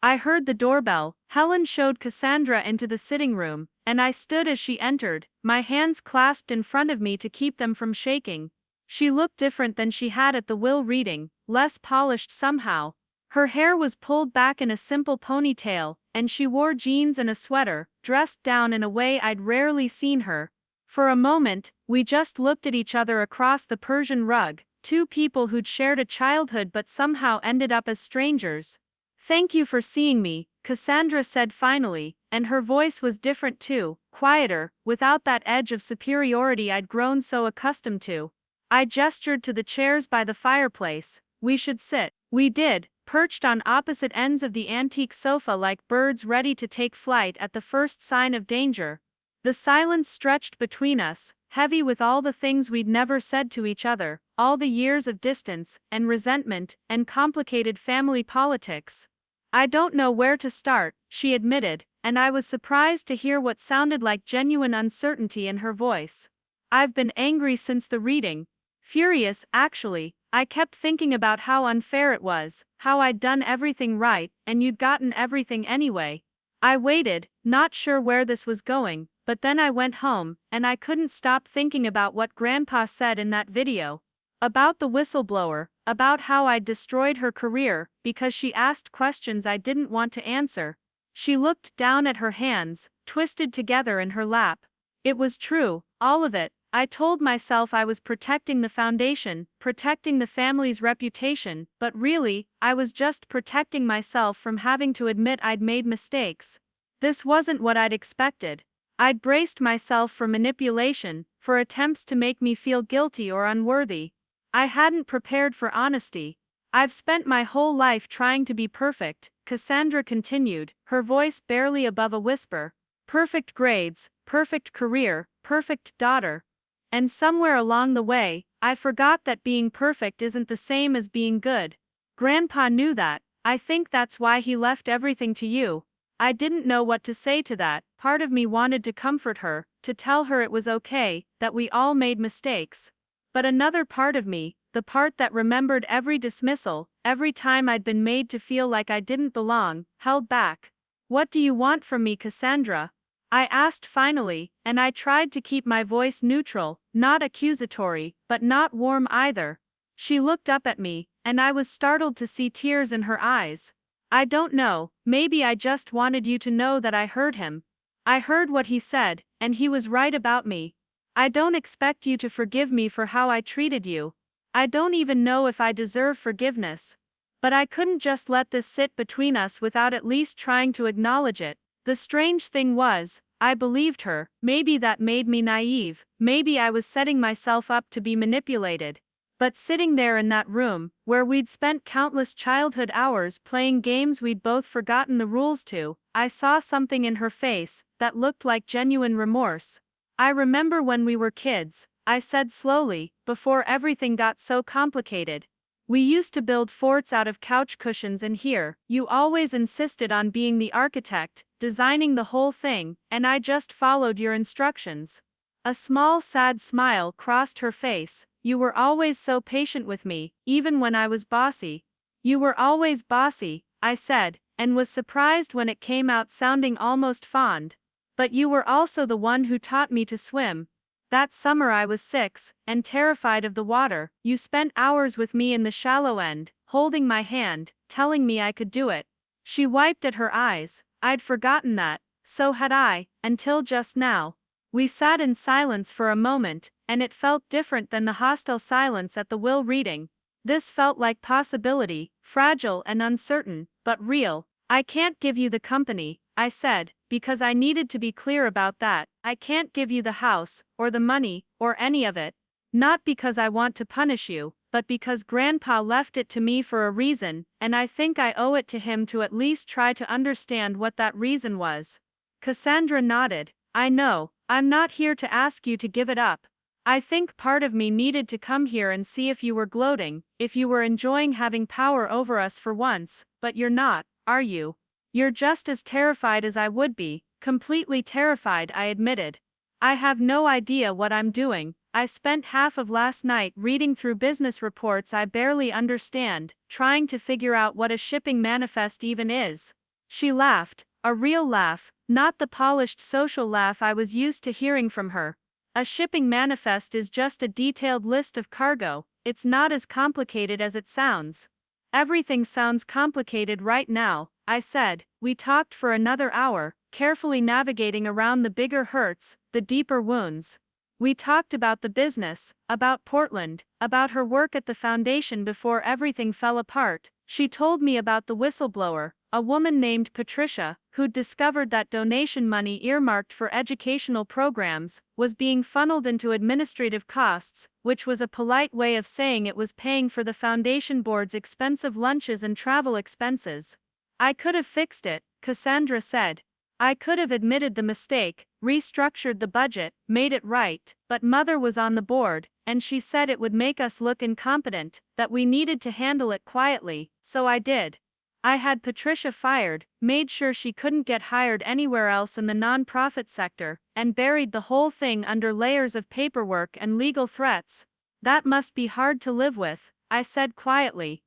I heard the doorbell. Helen showed Cassandra into the sitting room, and I stood as she entered, my hands clasped in front of me to keep them from shaking. She looked different than she had at the will reading, less polished somehow. Her hair was pulled back in a simple ponytail, and she wore jeans and a sweater, dressed down in a way I'd rarely seen her. For a moment, we just looked at each other across the Persian rug, two people who'd shared a childhood but somehow ended up as strangers. Thank you for seeing me, Cassandra said finally, and her voice was different too, quieter, without that edge of superiority I'd grown so accustomed to. I gestured to the chairs by the fireplace. We should sit. We did, perched on opposite ends of the antique sofa like birds ready to take flight at the first sign of danger. The silence stretched between us, heavy with all the things we'd never said to each other, all the years of distance, and resentment, and complicated family politics. I don't know where to start, she admitted, and I was surprised to hear what sounded like genuine uncertainty in her voice. I've been angry since the reading. Furious, actually. I kept thinking about how unfair it was, how I'd done everything right, and you'd gotten everything anyway. I waited, not sure where this was going, but then I went home, and I couldn't stop thinking about what Grandpa said in that video. About the whistleblower, about how I'd destroyed her career, because she asked questions I didn't want to answer. She looked down at her hands, twisted together in her lap. It was true, all of it. I told myself I was protecting the foundation, protecting the family's reputation, but really, I was just protecting myself from having to admit I'd made mistakes. This wasn't what I'd expected. I'd braced myself for manipulation, for attempts to make me feel guilty or unworthy. I hadn't prepared for honesty. I've spent my whole life trying to be perfect, Cassandra continued, her voice barely above a whisper. Perfect grades, perfect career, perfect daughter. And somewhere along the way, I forgot that being perfect isn't the same as being good. Grandpa knew that. I think that's why he left everything to you. I didn't know what to say to that. Part of me wanted to comfort her, to tell her it was okay, that we all made mistakes. But another part of me, the part that remembered every dismissal, every time I'd been made to feel like I didn't belong, held back. What do you want from me, Cassandra? I asked finally, and I tried to keep my voice neutral, not accusatory, but not warm either. She looked up at me, and I was startled to see tears in her eyes. I don't know, maybe I just wanted you to know that I heard him. I heard what he said, and he was right about me. I don't expect you to forgive me for how I treated you. I don't even know if I deserve forgiveness. But I couldn't just let this sit between us without at least trying to acknowledge it. The strange thing was, I believed her. Maybe that made me naive, maybe I was setting myself up to be manipulated. But sitting there in that room, where we'd spent countless childhood hours playing games we'd both forgotten the rules to, I saw something in her face that looked like genuine remorse. I remember when we were kids, I said slowly, before everything got so complicated. We used to build forts out of couch cushions in here. You always insisted on being the architect, designing the whole thing, and I just followed your instructions." A small sad smile crossed her face. "You were always so patient with me, even when I was bossy." "You were always bossy," I said, and was surprised when it came out sounding almost fond. "But you were also the one who taught me to swim. That summer I was 6, and terrified of the water. You spent hours with me in the shallow end, holding my hand, telling me I could do it." She wiped at her eyes. "I'd forgotten that. So had I, until just now." We sat in silence for a moment, and it felt different than the hostile silence at the will reading. This felt like possibility, fragile and uncertain, but real. "I can't give you the company," I said, "because I needed to be clear about that. I can't give you the house, or the money, or any of it. Not because I want to punish you, but because Grandpa left it to me for a reason, and I think I owe it to him to at least try to understand what that reason was." Cassandra nodded. "I know. I'm not here to ask you to give it up. I think part of me needed to come here and see if you were gloating, if you were enjoying having power over us for once, but you're not, are you? You're just as terrified as I would be." "Completely terrified," I admitted. "I have no idea what I'm doing. I spent half of last night reading through business reports I barely understand, trying to figure out what a shipping manifest even is." She laughed, a real laugh, not the polished social laugh I was used to hearing from her. "A shipping manifest is just a detailed list of cargo. It's not as complicated as it sounds." "Everything sounds complicated right now," I said. We talked for another hour, carefully navigating around the bigger hurts, the deeper wounds. We talked about the business, about Portland, about her work at the foundation before everything fell apart. She told me about the whistleblower, a woman named Patricia, who'd discovered that donation money earmarked for educational programs was being funneled into administrative costs, which was a polite way of saying it was paying for the foundation board's expensive lunches and travel expenses. "I could have fixed it," Cassandra said. "I could have admitted the mistake, restructured the budget, made it right, but Mother was on the board, and she said it would make us look incompetent, that we needed to handle it quietly, so I did. I had Patricia fired, made sure she couldn't get hired anywhere else in the nonprofit sector, and buried the whole thing under layers of paperwork and legal threats." "That must be hard to live with," I said quietly.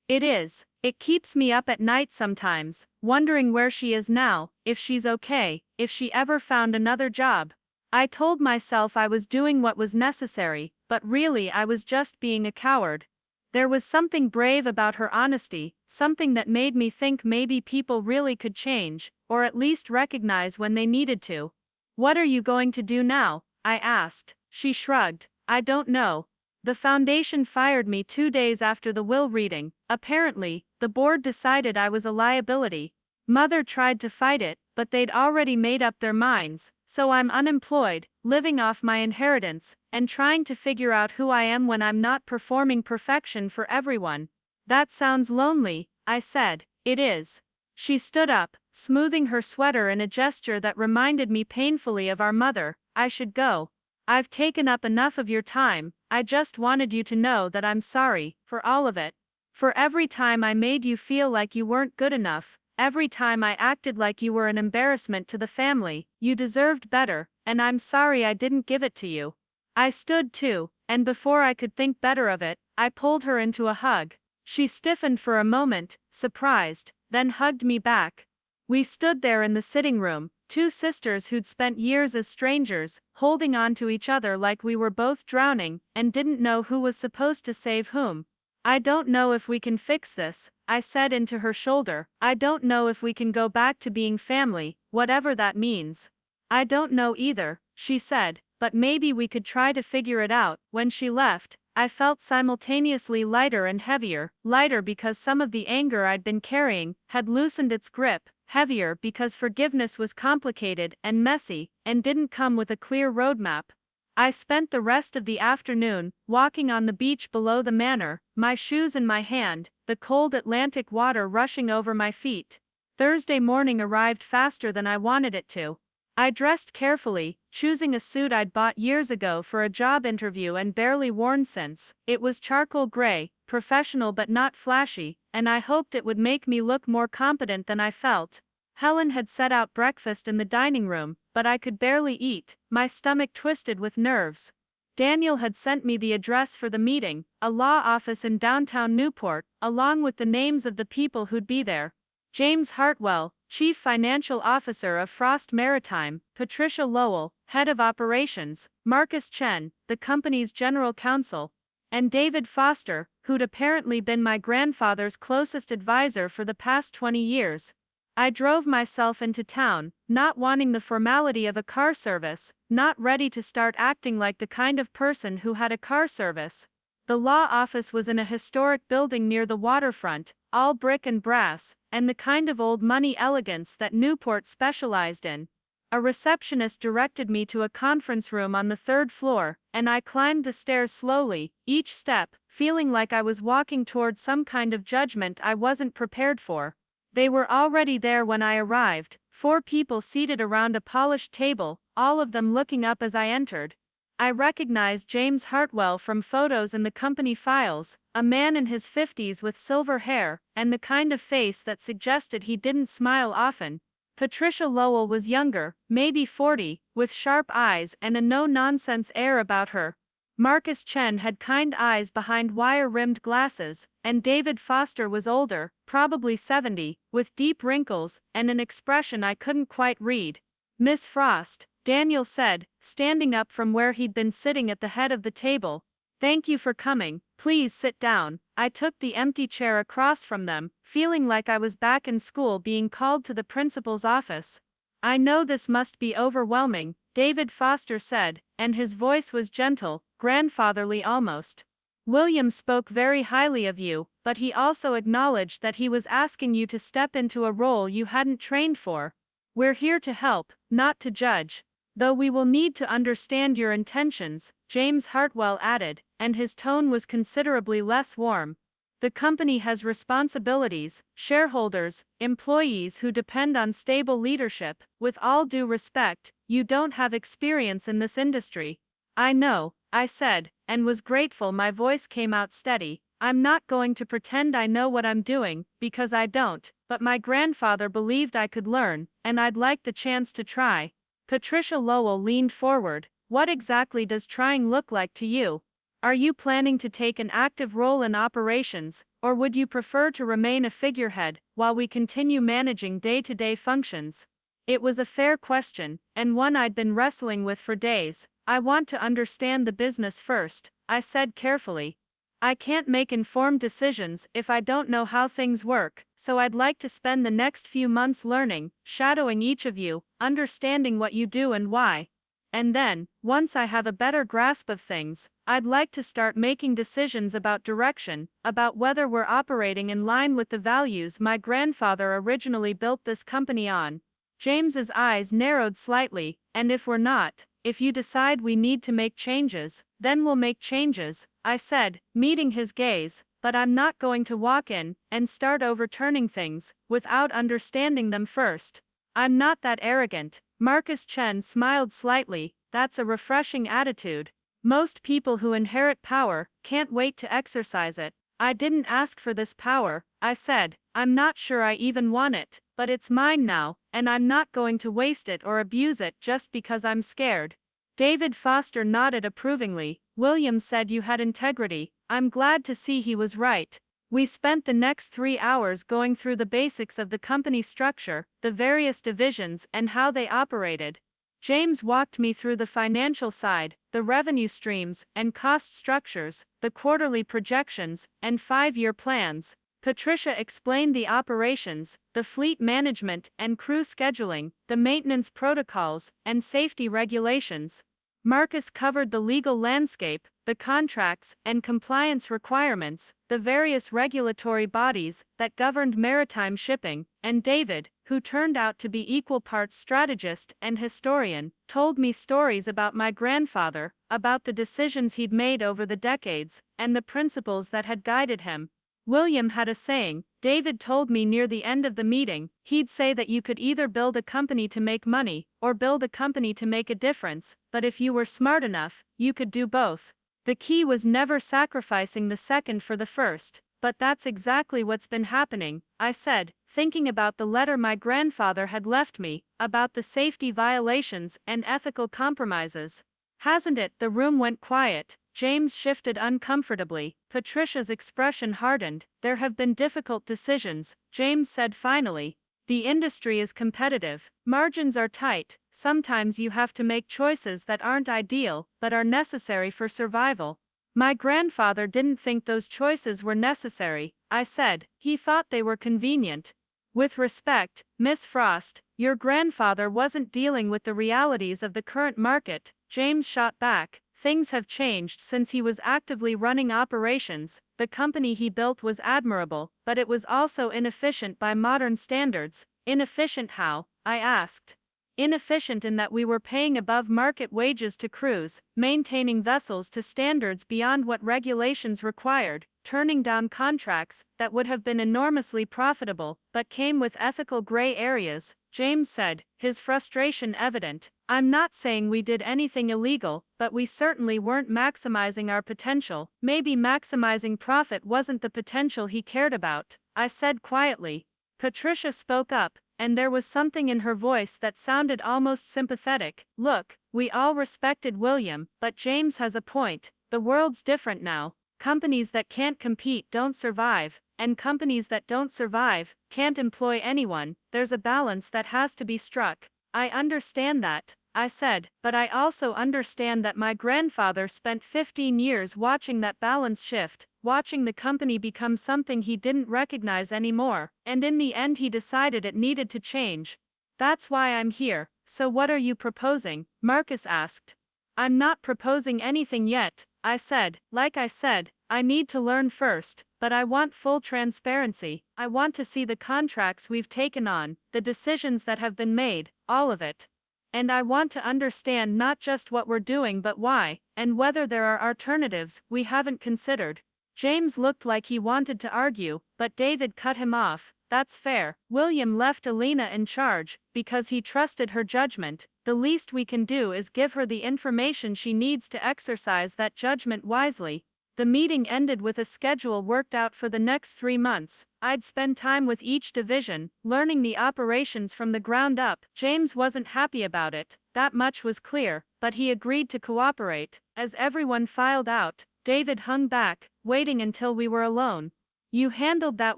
"It is. It keeps me up at night sometimes, wondering where she is now, if she's okay, if she ever found another job." I told myself I was doing what was necessary, but really I was just being a coward. There was something brave about her honesty, something that made me think maybe people really could change, or at least recognize when they needed to. "What are you going to do now?" I asked. She shrugged. "I don't know. The foundation fired me 2 days after the will reading. Apparently, the board decided I was a liability. Mother tried to fight it, but they'd already made up their minds, so I'm unemployed, living off my inheritance, and trying to figure out who I am when I'm not performing perfection for everyone." "That sounds lonely," I said. "It is." She stood up, smoothing her sweater in a gesture that reminded me painfully of our mother. "I should go. I've taken up enough of your time. I just wanted you to know that I'm sorry, for all of it. For every time I made you feel like you weren't good enough, every time I acted like you were an embarrassment to the family. You deserved better, and I'm sorry I didn't give it to you." I stood too, and before I could think better of it, I pulled her into a hug. She stiffened for a moment, surprised, then hugged me back. We stood there in the sitting room, two sisters who'd spent years as strangers, holding on to each other like we were both drowning, and didn't know who was supposed to save whom. "I don't know if we can fix this," I said into her shoulder. "I don't know if we can go back to being family, whatever that means." "I don't know either," she said, "but maybe we could try to figure it out." When she left, I felt simultaneously lighter and heavier, lighter because some of the anger I'd been carrying had loosened its grip, heavier because forgiveness was complicated and messy, and didn't come with a clear roadmap. I spent the rest of the afternoon walking on the beach below the manor, my shoes in my hand, the cold Atlantic water rushing over my feet. Thursday morning arrived faster than I wanted it to. I dressed carefully, choosing a suit I'd bought years ago for a job interview and barely worn since. It was charcoal gray, professional but not flashy, and I hoped it would make me look more competent than I felt. Helen had set out breakfast in the dining room, but I could barely eat, my stomach twisted with nerves. Daniel had sent me the address for the meeting, a law office in downtown Newport, along with the names of the people who'd be there. James Hartwell, Chief Financial Officer of Frost Maritime, Patricia Lowell, Head of Operations, Marcus Chen, the company's General Counsel, and David Foster, who'd apparently been my grandfather's closest advisor for the past 20 years. I drove myself into town, not wanting the formality of a car service, not ready to start acting like the kind of person who had a car service. The law office was in a historic building near the waterfront, all brick and brass, and the kind of old money elegance that Newport specialized in. A receptionist directed me to a conference room on the third floor, and I climbed the stairs slowly, each step, feeling like I was walking toward some kind of judgment I wasn't prepared for. They were already there when I arrived, 4 people seated around a polished table, all of them looking up as I entered. I recognized James Hartwell from photos in the company files, a man in his 50s with silver hair, and the kind of face that suggested he didn't smile often. Patricia Lowell was younger, maybe 40, with sharp eyes and a no-nonsense air about her. Marcus Chen had kind eyes behind wire-rimmed glasses, and David Foster was older, probably 70, with deep wrinkles and an expression I couldn't quite read. "Miss Frost," Daniel said, standing up from where he'd been sitting at the head of the table. "Thank you for coming, please sit down." I took the empty chair across from them, feeling like I was back in school being called to the principal's office. "I know this must be overwhelming," David Foster said, and his voice was gentle, grandfatherly almost. "William spoke very highly of you, but he also acknowledged that he was asking you to step into a role you hadn't trained for. We're here to help, not to judge. Though we will need to understand your intentions," James Hartwell added, and his tone was considerably less warm. "The company has responsibilities, shareholders, employees who depend on stable leadership. With all due respect, you don't have experience in this industry." "I know," I said, and was grateful my voice came out steady. "I'm not going to pretend I know what I'm doing, because I don't, but my grandfather believed I could learn, and I'd like the chance to try." Patricia Lowell leaned forward. "What exactly does trying look like to you? Are you planning to take an active role in operations, or would you prefer to remain a figurehead, while we continue managing day-to-day functions?" It was a fair question, and one I'd been wrestling with for days. "I want to understand the business first," I said carefully. "I can't make informed decisions if I don't know how things work, so I'd like to spend the next few months learning, shadowing each of you, understanding what you do and why. And then, once I have a better grasp of things, I'd like to start making decisions about direction, about whether we're operating in line with the values my grandfather originally built this company on." James's eyes narrowed slightly. "And if we're not, if you decide we need to make changes, then we'll make changes," I said, meeting his gaze, "but I'm not going to walk in and start overturning things without understanding them first. I'm not that arrogant." Marcus Chen smiled slightly. "That's a refreshing attitude. Most people who inherit power can't wait to exercise it." "I didn't ask for this power," I said. "I'm not sure I even want it, but it's mine now, and I'm not going to waste it or abuse it just because I'm scared." David Foster nodded approvingly. "William said you had integrity." I'm glad to see he was right. We spent the next 3 hours going through the basics of the company structure, the various divisions, and how they operated. James walked me through the financial side, the revenue streams and cost structures, the quarterly projections, and 5-year plans. Patricia explained the operations, the fleet management and crew scheduling, the maintenance protocols, and safety regulations. Marcus covered the legal landscape, the contracts and compliance requirements, the various regulatory bodies that governed maritime shipping, and David, who turned out to be equal parts strategist and historian, told me stories about my grandfather, about the decisions he'd made over the decades, and the principles that had guided him. William had a saying, David told me near the end of the meeting, he'd say that you could either build a company to make money, or build a company to make a difference, but if you were smart enough, you could do both. The key was never sacrificing the second for the first. But that's exactly what's been happening, I said, thinking about the letter my grandfather had left me, about the safety violations and ethical compromises. Hasn't it? The room went quiet. James shifted uncomfortably. Patricia's expression hardened. There have been difficult decisions, James said finally. The industry is competitive. Margins are tight. Sometimes you have to make choices that aren't ideal, but are necessary for survival. My grandfather didn't think those choices were necessary, I said. He thought they were convenient. With respect, Miss Frost, your grandfather wasn't dealing with the realities of the current market, James shot back. Things have changed since he was actively running operations. The company he built was admirable, but it was also inefficient by modern standards. Inefficient how? I asked. Inefficient in that we were paying above market wages to crews, maintaining vessels to standards beyond what regulations required, turning down contracts that would have been enormously profitable, but came with ethical gray areas, James said, his frustration evident. I'm not saying we did anything illegal, but we certainly weren't maximizing our potential. Maybe maximizing profit wasn't the potential he cared about, I said quietly. Patricia spoke up, and there was something in her voice that sounded almost sympathetic. Look, we all respected William, but James has a point. The world's different now. Companies that can't compete don't survive, and companies that don't survive can't employ anyone. There's a balance that has to be struck. I understand that, I said, but I also understand that my grandfather spent 15 years watching that balance shift, watching the company become something he didn't recognize anymore, and in the end he decided it needed to change. That's why I'm here. So what are you proposing? Marcus asked. I'm not proposing anything yet, I said. Like I said, I need to learn first, but I want full transparency. I want to see the contracts we've taken on, the decisions that have been made, all of it. And I want to understand not just what we're doing but why, and whether there are alternatives we haven't considered. James looked like he wanted to argue, but David cut him off. That's fair. William left Alina in charge, because he trusted her judgment. The least we can do is give her the information she needs to exercise that judgment wisely. The meeting ended with a schedule worked out for the next 3 months. I'd spend time with each division, learning the operations from the ground up. James wasn't happy about it, that much was clear, but he agreed to cooperate. As everyone filed out, David hung back, waiting until we were alone. You handled that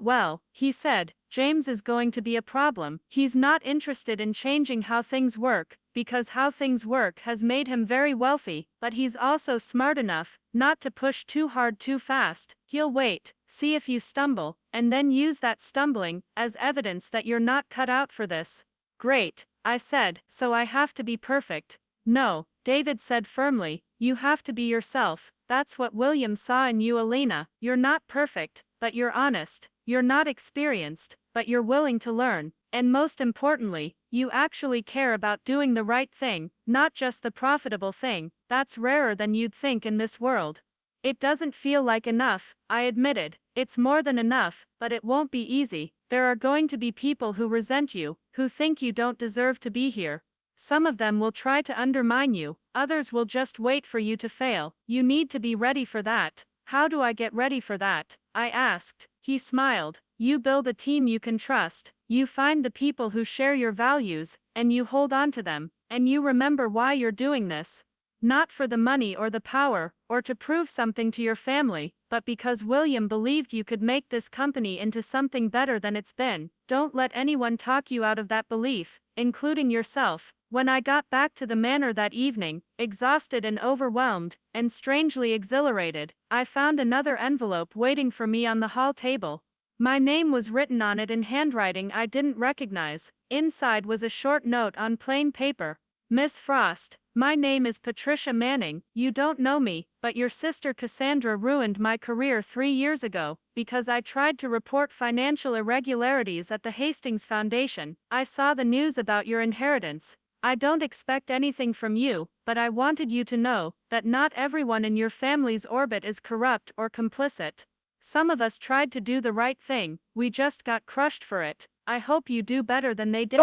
well, he said. James is going to be a problem. He's not interested in changing how things work, because how things work has made him very wealthy, but he's also smart enough not to push too hard too fast. He'll wait, see if you stumble, and then use that stumbling as evidence that you're not cut out for this. Great, I said, so I have to be perfect. No, David said firmly, you have to be yourself. That's what William saw in you, Alina. You're not perfect, but you're honest. You're not experienced, but you're willing to learn. And most importantly, you actually care about doing the right thing, not just the profitable thing. That's rarer than you'd think in this world. It doesn't feel like enough, I admitted. It's more than enough, but it won't be easy. There are going to be people who resent you, who think you don't deserve to be here. Some of them will try to undermine you, others will just wait for you to fail. You need to be ready for that. How do I get ready for that? I asked. He smiled. You build a team you can trust, you find the people who share your values, and you hold on to them, and you remember why you're doing this. Not for the money or the power, or to prove something to your family, but because William believed you could make this company into something better than it's been. Don't let anyone talk you out of that belief, including yourself. When I got back to the manor that evening, exhausted and overwhelmed, and strangely exhilarated, I found another envelope waiting for me on the hall table. My name was written on it in handwriting I didn't recognize. Inside was a short note on plain paper. Miss Frost, my name is Patricia Manning. You don't know me, but your sister Cassandra ruined my career 3 years ago, because I tried to report financial irregularities at the Hastings Foundation. I saw the news about your inheritance. I don't expect anything from you, but I wanted you to know that not everyone in your family's orbit is corrupt or complicit. Some of us tried to do the right thing, we just got crushed for it. I hope you do better than they did.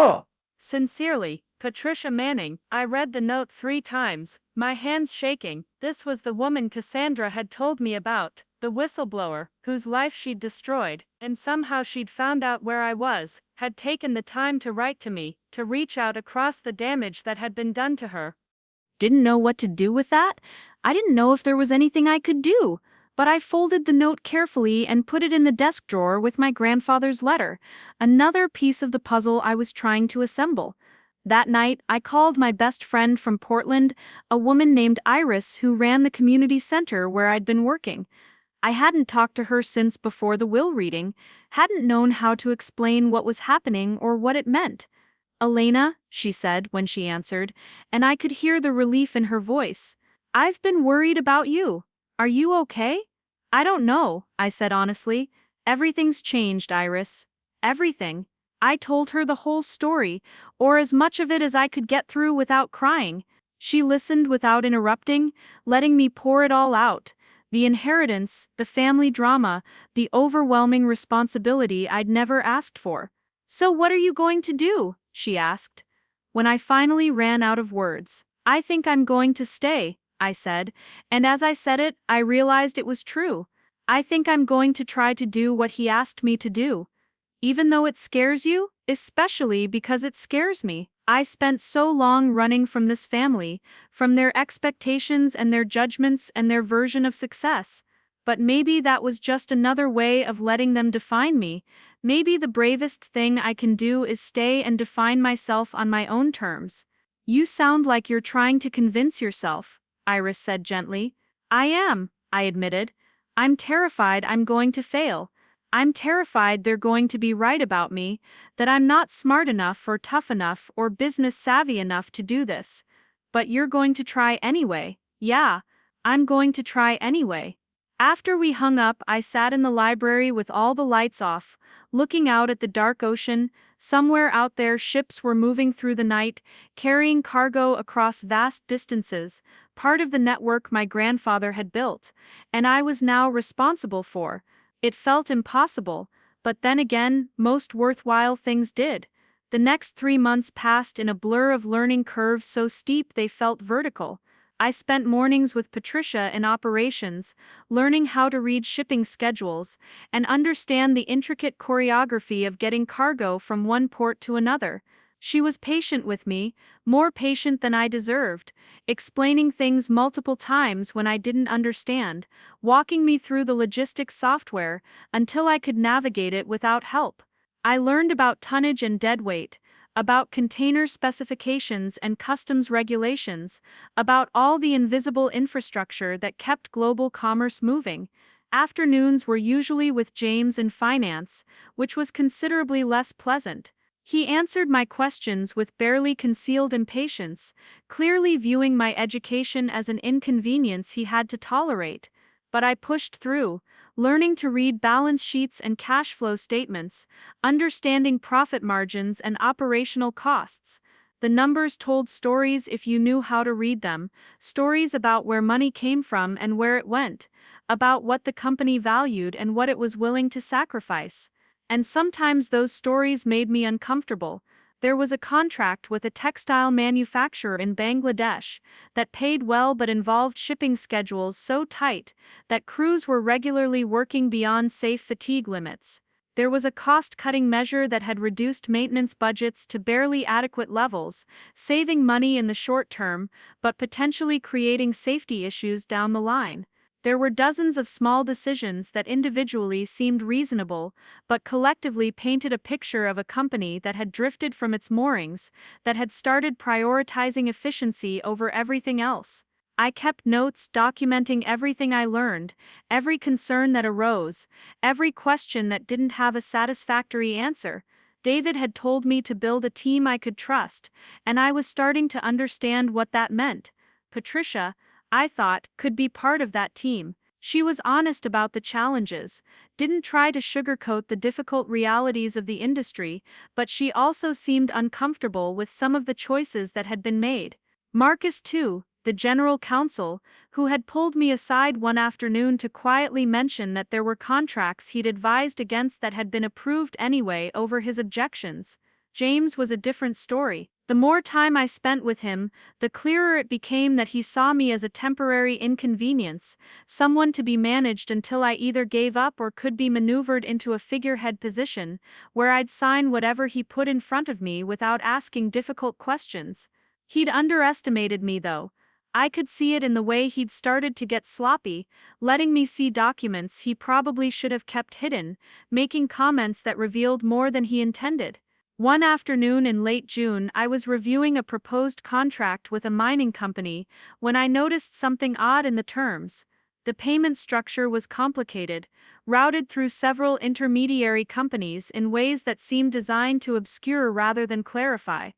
Sincerely, Patricia Manning. I read the note 3 times, my hands shaking. This was the woman Cassandra had told me about, the whistleblower, whose life she'd destroyed, and somehow she'd found out where I was, had taken the time to write to me, to reach out across the damage that had been done to her. Didn't know what to do with that? I didn't know if there was anything I could do. But I folded the note carefully and put it in the desk drawer with my grandfather's letter, another piece of the puzzle I was trying to assemble. That night, I called my best friend from Portland, a woman named Iris who ran the community center where I'd been working. I hadn't talked to her since before the will reading, hadn't known how to explain what was happening or what it meant. "Elena," she said when she answered, and I could hear the relief in her voice. "I've been worried about you. Are you okay?" "I don't know," I said honestly. "Everything's changed, Iris. Everything." I told her the whole story, or as much of it as I could get through without crying. She listened without interrupting, letting me pour it all out. The inheritance, the family drama, the overwhelming responsibility I'd never asked for. "So what are you going to do?" she asked. When I finally ran out of words, "I think I'm going to stay," I said, and as I said it, I realized it was true. I think I'm going to try to do what he asked me to do. Even though it scares you, especially because it scares me. I spent so long running from this family, from their expectations and their judgments and their version of success. But maybe that was just another way of letting them define me. Maybe the bravest thing I can do is stay and define myself on my own terms. "You sound like you're trying to convince yourself," Iris said gently. "I am," I admitted. "I'm terrified I'm going to fail. I'm terrified they're going to be right about me, that I'm not smart enough or tough enough or business savvy enough to do this. But you're going to try anyway." "Yeah, I'm going to try anyway." After we hung up, I sat in the library with all the lights off, looking out at the dark ocean. Somewhere out there, ships were moving through the night, carrying cargo across vast distances, part of the network my grandfather had built, and I was now responsible for. It felt impossible, but then again, most worthwhile things did. The next 3 months passed in a blur of learning curves so steep they felt vertical. I spent mornings with Patricia in operations, learning how to read shipping schedules and understand the intricate choreography of getting cargo from one port to another. She was patient with me, more patient than I deserved, explaining things multiple times when I didn't understand, walking me through the logistics software until I could navigate it without help. I learned about tonnage and deadweight, about container specifications and customs regulations, about all the invisible infrastructure that kept global commerce moving. Afternoons were usually with James in finance, which was considerably less pleasant. He answered my questions with barely concealed impatience, clearly viewing my education as an inconvenience he had to tolerate. But I pushed through, learning to read balance sheets and cash flow statements, understanding profit margins and operational costs. The numbers told stories if you knew how to read them, stories about where money came from and where it went, about what the company valued and what it was willing to sacrifice. And sometimes those stories made me uncomfortable. There was a contract with a textile manufacturer in Bangladesh that paid well but involved shipping schedules so tight that crews were regularly working beyond safe fatigue limits. There was a cost-cutting measure that had reduced maintenance budgets to barely adequate levels, saving money in the short term but potentially creating safety issues down the line. There were dozens of small decisions that individually seemed reasonable, but collectively painted a picture of a company that had drifted from its moorings, that had started prioritizing efficiency over everything else. I kept notes documenting everything I learned, every concern that arose, every question that didn't have a satisfactory answer. David had told me to build a team I could trust, and I was starting to understand what that meant. Patricia, I thought, could be part of that team. She was honest about the challenges, didn't try to sugarcoat the difficult realities of the industry, but she also seemed uncomfortable with some of the choices that had been made. Marcus, too, the general counsel, who had pulled me aside one afternoon to quietly mention that there were contracts he'd advised against that had been approved anyway over his objections. James was a different story. The more time I spent with him, the clearer it became that he saw me as a temporary inconvenience, someone to be managed until I either gave up or could be maneuvered into a figurehead position, where I'd sign whatever he put in front of me without asking difficult questions. He'd underestimated me, though. I could see it in the way he'd started to get sloppy, letting me see documents he probably should have kept hidden, making comments that revealed more than he intended. One afternoon in late June, I was reviewing a proposed contract with a mining company when I noticed something odd in the terms. The payment structure was complicated, routed through several intermediary companies in ways that seemed designed to obscure rather than clarify.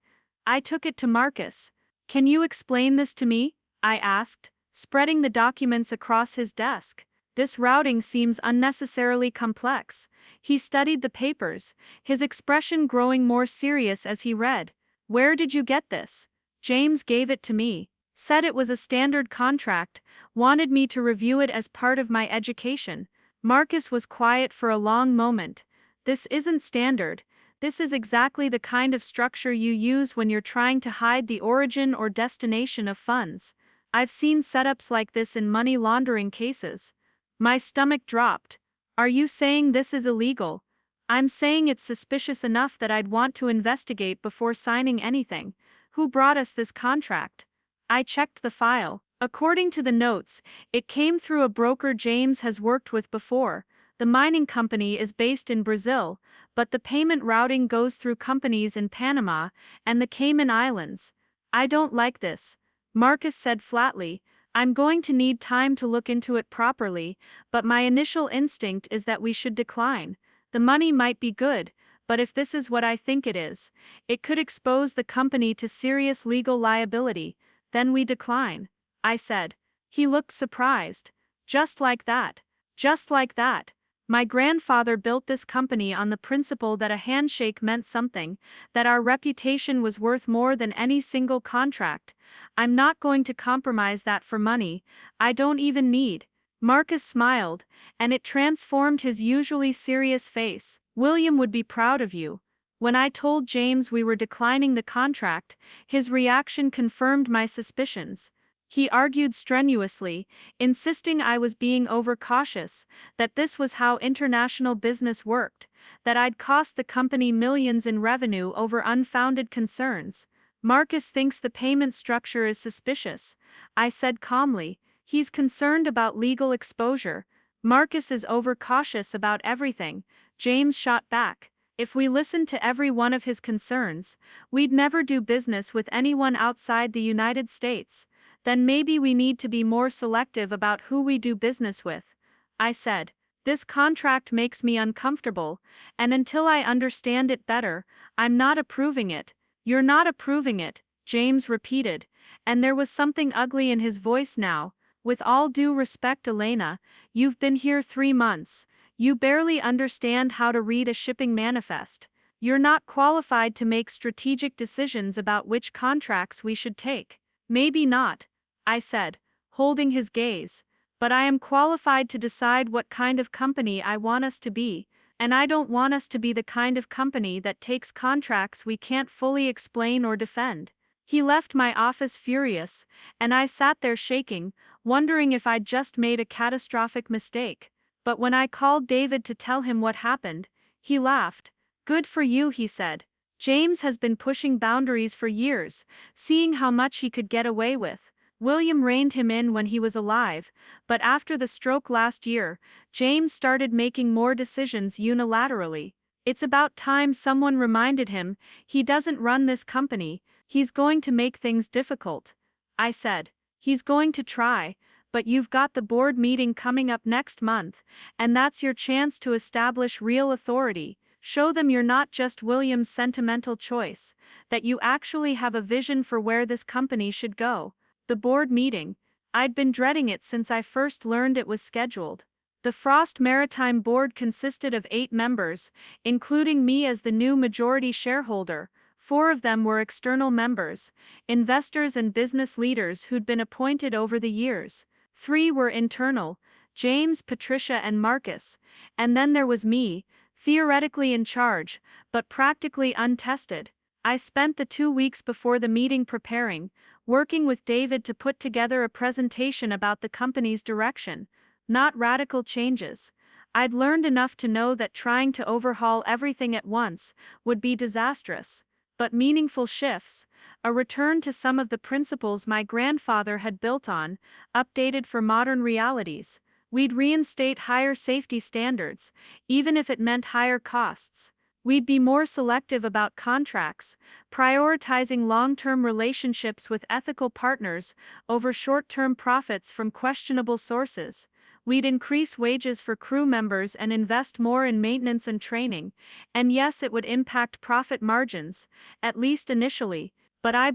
I took it to Marcus. "Can you explain this to me?" I asked, spreading the documents across his desk. "This routing seems unnecessarily complex." He studied the papers, his expression growing more serious as he read. "Where did you get this?" "James gave it to me. Said it was a standard contract, wanted me to review it as part of my education." Marcus was quiet for a long moment. "This isn't standard. This is exactly the kind of structure you use when you're trying to hide the origin or destination of funds. I've seen setups like this in money laundering cases." My stomach dropped. "Are you saying this is illegal?" "I'm saying it's suspicious enough that I'd want to investigate before signing anything. Who brought us this contract?" I checked the file. According to the notes, it came through a broker James has worked with before. The mining company is based in Brazil, but the payment routing goes through companies in Panama and the Cayman Islands. "I don't like this," Marcus said flatly. "I'm going to need time to look into it properly, but my initial instinct is that we should decline. The money might be good, but if this is what I think it is, it could expose the company to serious legal liability. Then we decline," I said. He looked surprised. "Just like that. Just like that. My grandfather built this company on the principle that a handshake meant something, that our reputation was worth more than any single contract. I'm not going to compromise that for money I don't even need." Marcus smiled, and it transformed his usually serious face. "William would be proud of you." When I told James we were declining the contract, his reaction confirmed my suspicions. He argued strenuously, insisting I was being overcautious, that this was how international business worked, that I'd cost the company millions in revenue over unfounded concerns. "Marcus thinks the payment structure is suspicious," I said calmly. "He's concerned about legal exposure." "Marcus is overcautious about everything," James shot back. "If we listened to every one of his concerns, we'd never do business with anyone outside the United States. Then maybe we need to be more selective about who we do business with," I said. "This contract makes me uncomfortable, and until I understand it better, I'm not approving it." "You're not approving it," James repeated, and there was something ugly in his voice now. "With all due respect, Elena, you've been here 3 months. You barely understand how to read a shipping manifest. You're not qualified to make strategic decisions about which contracts we should take." "Maybe not," I said, holding his gaze, "but I am qualified to decide what kind of company I want us to be, and I don't want us to be the kind of company that takes contracts we can't fully explain or defend." He left my office furious, and I sat there shaking, wondering if I'd just made a catastrophic mistake. But when I called David to tell him what happened, he laughed. "Good for you," he said. "James has been pushing boundaries for years, seeing how much he could get away with. William reined him in when he was alive, but after the stroke last year, James started making more decisions unilaterally. It's about time someone reminded him he doesn't run this company. He's going to make things difficult," I said. "He's going to try, but you've got the board meeting coming up next month, and that's your chance to establish real authority. Show them you're not just William's sentimental choice, that you actually have a vision for where this company should go." The board meeting. I'd been dreading it since I first learned it was scheduled. The Frost Maritime Board consisted of 8 members, including me as the new majority shareholder. 4 of them were external members, investors and business leaders who'd been appointed over the years. 3 were internal, James, Patricia, and Marcus, and then there was me, theoretically in charge, but practically untested. I spent the 2 weeks before the meeting preparing, working with David to put together a presentation about the company's direction, not radical changes. I'd learned enough to know that trying to overhaul everything at once would be disastrous. But meaningful shifts, a return to some of the principles my grandfather had built on, updated for modern realities. We'd reinstate higher safety standards, even if it meant higher costs. We'd be more selective about contracts, prioritizing long-term relationships with ethical partners over short-term profits from questionable sources. We'd increase wages for crew members and invest more in maintenance and training, and yes, it would impact profit margins, at least initially, but I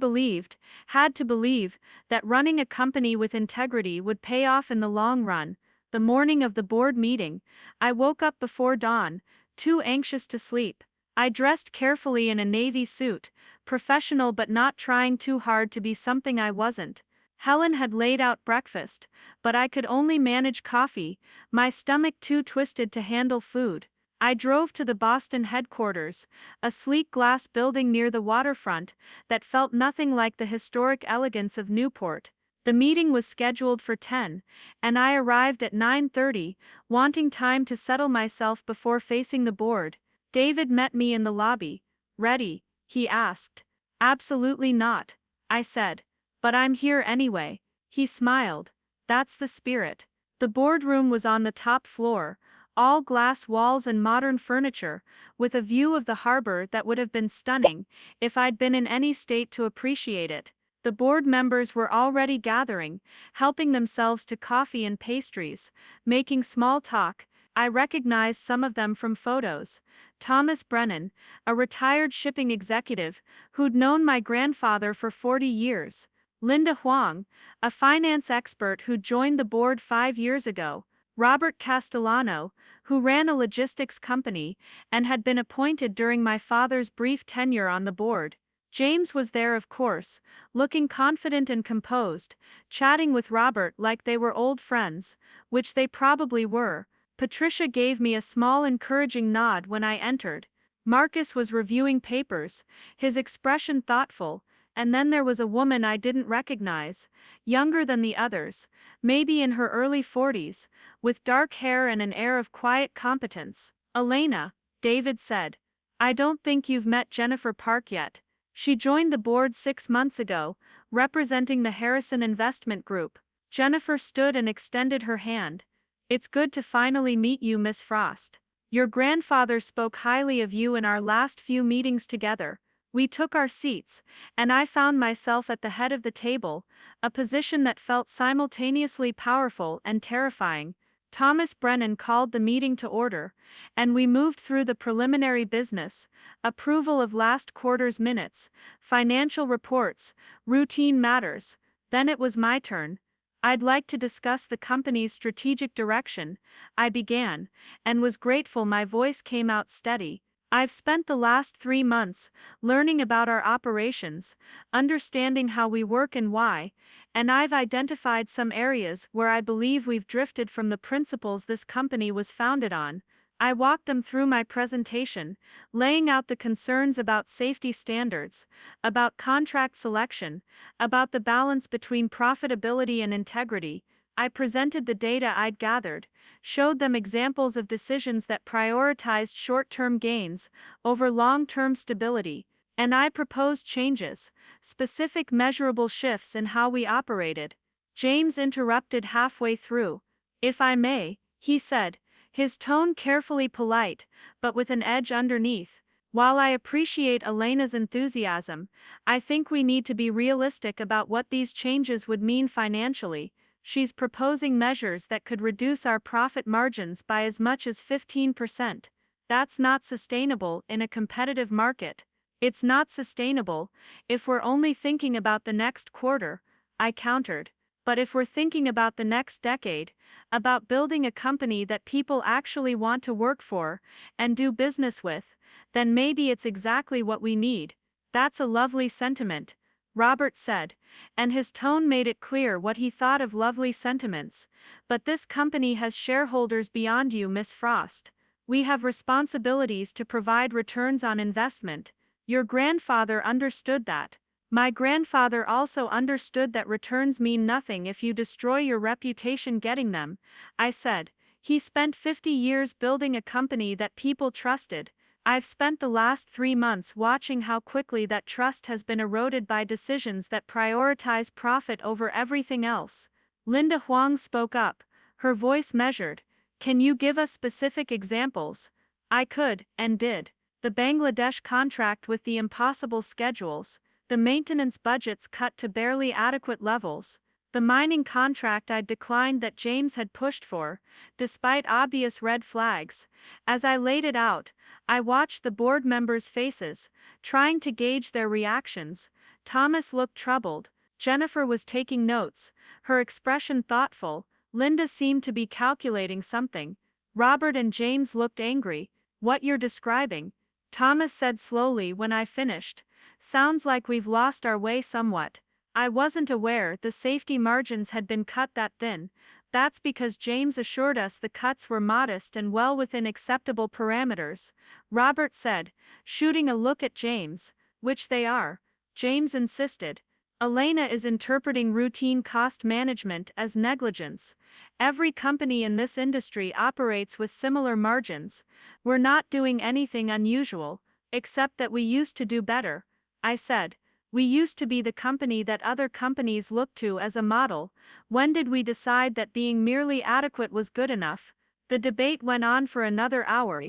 had to believe, that running a company with integrity would pay off in the long run. The morning of the board meeting, I woke up before dawn, too anxious to sleep. I dressed carefully in a navy suit, professional but not trying too hard to be something I wasn't. Helen had laid out breakfast, but I could only manage coffee, my stomach too twisted to handle food. I drove to the Boston headquarters, a sleek glass building near the waterfront that felt nothing like the historic elegance of Newport. The meeting was scheduled for 10, and I arrived at 9:30, wanting time to settle myself before facing the board. David met me in the lobby. "Ready?" he asked. "Absolutely not," I said. "But I'm here anyway." He smiled. "That's the spirit." The boardroom was on the top floor, all glass walls and modern furniture, with a view of the harbor that would have been stunning if I'd been in any state to appreciate it. The board members were already gathering, helping themselves to coffee and pastries, making small talk. I recognized some of them from photos. Thomas Brennan, a retired shipping executive who'd known my grandfather for 40 years. Linda Huang, a finance expert who joined the board 5 years ago. Robert Castellano, who ran a logistics company and had been appointed during my father's brief tenure on the board. James was there, of course, looking confident and composed, chatting with Robert like they were old friends, which they probably were. Patricia gave me a small encouraging nod when I entered. Marcus was reviewing papers, his expression thoughtful, and then there was a woman I didn't recognize, younger than the others, maybe in her early 40s, with dark hair and an air of quiet competence. "Elena," David said. "I don't think you've met Jennifer Park yet. She joined the board 6 months ago, representing the Harrison Investment Group." Jennifer stood and extended her hand. "It's good to finally meet you, Miss Frost. Your grandfather spoke highly of you in our last few meetings together." We took our seats, and I found myself at the head of the table, a position that felt simultaneously powerful and terrifying. Thomas Brennan called the meeting to order, and we moved through the preliminary business, approval of last quarter's minutes, financial reports, routine matters. Then it was my turn. "I'd like to discuss the company's strategic direction," I began, and was grateful my voice came out steady. "I've spent the last 3 months learning about our operations, understanding how we work and why, and I've identified some areas where I believe we've drifted from the principles this company was founded on." I walked them through my presentation, laying out the concerns about safety standards, about contract selection, about the balance between profitability and integrity. I presented the data I'd gathered, showed them examples of decisions that prioritized short-term gains over long-term stability, and I proposed changes, specific measurable shifts in how we operated. James interrupted halfway through. "If I may," he said, his tone carefully polite, but with an edge underneath. "While I appreciate Elena's enthusiasm, I think we need to be realistic about what these changes would mean financially. She's proposing measures that could reduce our profit margins by as much as 15%. That's not sustainable in a competitive market. It's not sustainable if we're only thinking about the next quarter," I countered. "But if we're thinking about the next decade, about building a company that people actually want to work for and do business with, then maybe it's exactly what we need." That's a lovely sentiment, Robert said, and his tone made it clear what he thought of lovely sentiments. But this company has shareholders beyond you, Miss Frost. We have responsibilities to provide returns on investment. Your grandfather understood that. My grandfather also understood that returns mean nothing if you destroy your reputation getting them, I said. He spent 50 years building a company that people trusted. I've spent the last 3 months watching how quickly that trust has been eroded by decisions that prioritize profit over everything else. Linda Huang spoke up, her voice measured. Can you give us specific examples? I could, and did. The Bangladesh contract with the impossible schedules, the maintenance budgets cut to barely adequate levels, the mining contract I'd declined that James had pushed for, despite obvious red flags. As I laid it out, I watched the board members' faces, trying to gauge their reactions. Thomas looked troubled. Jennifer was taking notes, her expression thoughtful. Linda seemed to be calculating something. Robert and James looked angry. What you're describing, Thomas said slowly when I finished, sounds like we've lost our way somewhat. I wasn't aware the safety margins had been cut that thin. That's because James assured us the cuts were modest and well within acceptable parameters, Robert said, shooting a look at James. Which they are, James insisted. Elena is interpreting routine cost management as negligence. Every company in this industry operates with similar margins. We're not doing anything unusual, except that we used to do better, I said. We used to be the company that other companies looked to as a model. When did we decide that being merely adequate was good enough? The debate went on for another hour.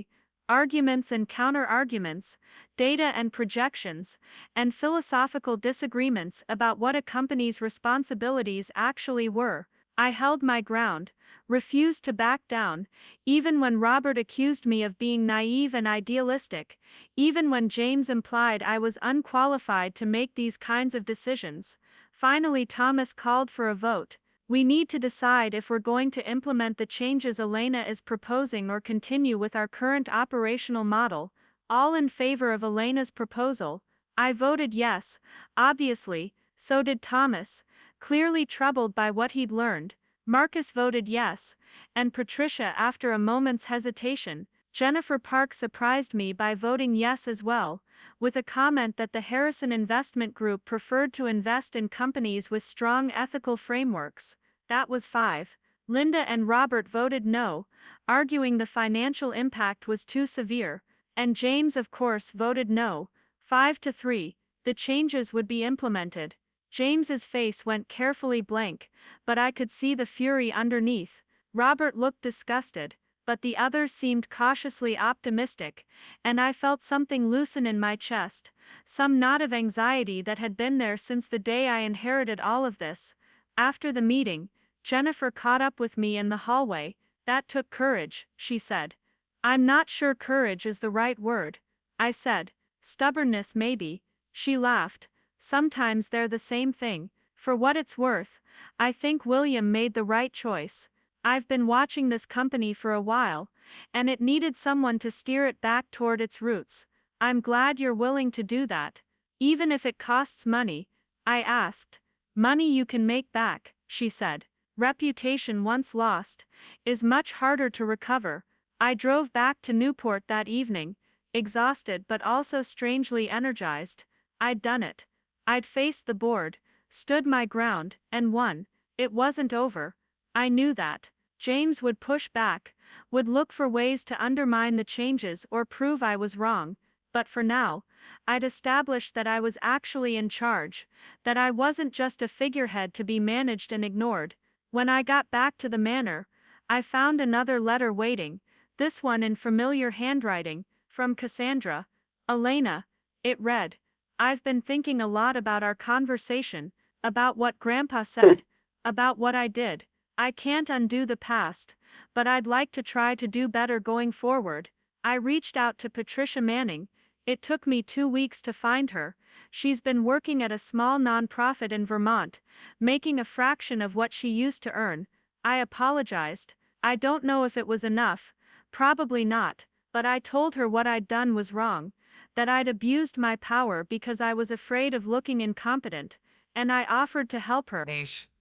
Arguments and counter-arguments, data and projections, and philosophical disagreements about what a company's responsibilities actually were. I held my ground, refused to back down, even when Robert accused me of being naive and idealistic, even when James implied I was unqualified to make these kinds of decisions. Finally, Thomas called for a vote. We need to decide if we're going to implement the changes Elena is proposing or continue with our current operational model. All in favor of Elena's proposal. I voted yes, obviously, so did Thomas, clearly troubled by what he'd learned. Marcus voted yes, and Patricia after a moment's hesitation. Jennifer Park surprised me by voting yes as well, with a comment that the Harrison Investment Group preferred to invest in companies with strong ethical frameworks. That was 5. Linda and Robert voted no, arguing the financial impact was too severe, and James of course voted no, 5-3. The changes would be implemented. James's face went carefully blank, but I could see the fury underneath. Robert looked disgusted, but the others seemed cautiously optimistic, and I felt something loosen in my chest, some knot of anxiety that had been there since the day I inherited all of this. After the meeting, Jennifer caught up with me in the hallway. That took courage, she said. I'm not sure courage is the right word, I said. Stubbornness maybe. She laughed. Sometimes they're the same thing. For what it's worth, I think William made the right choice. I've been watching this company for a while, and it needed someone to steer it back toward its roots. I'm glad you're willing to do that. Even if it costs money, I asked. Money you can make back, she said. Reputation once lost is much harder to recover. I drove back to Newport that evening, exhausted but also strangely energized. I'd done it. I'd faced the board, stood my ground, and won. It wasn't over. I knew that. James would push back, would look for ways to undermine the changes or prove I was wrong, but for now, I'd established that I was actually in charge, that I wasn't just a figurehead to be managed and ignored. When I got back to the manor, I found another letter waiting, this one in familiar handwriting, from Cassandra. Elena, it read. I've been thinking a lot about our conversation, about what Grandpa said, about what I did. I can't undo the past, but I'd like to try to do better going forward. I reached out to Patricia Manning. It took me 2 weeks to find her. She's been working at a small nonprofit in Vermont, making a fraction of what she used to earn. I apologized. I don't know if it was enough. Probably not. but I told her what I'd done was wrong, that I'd abused my power because I was afraid of looking incompetent, and I offered to help her.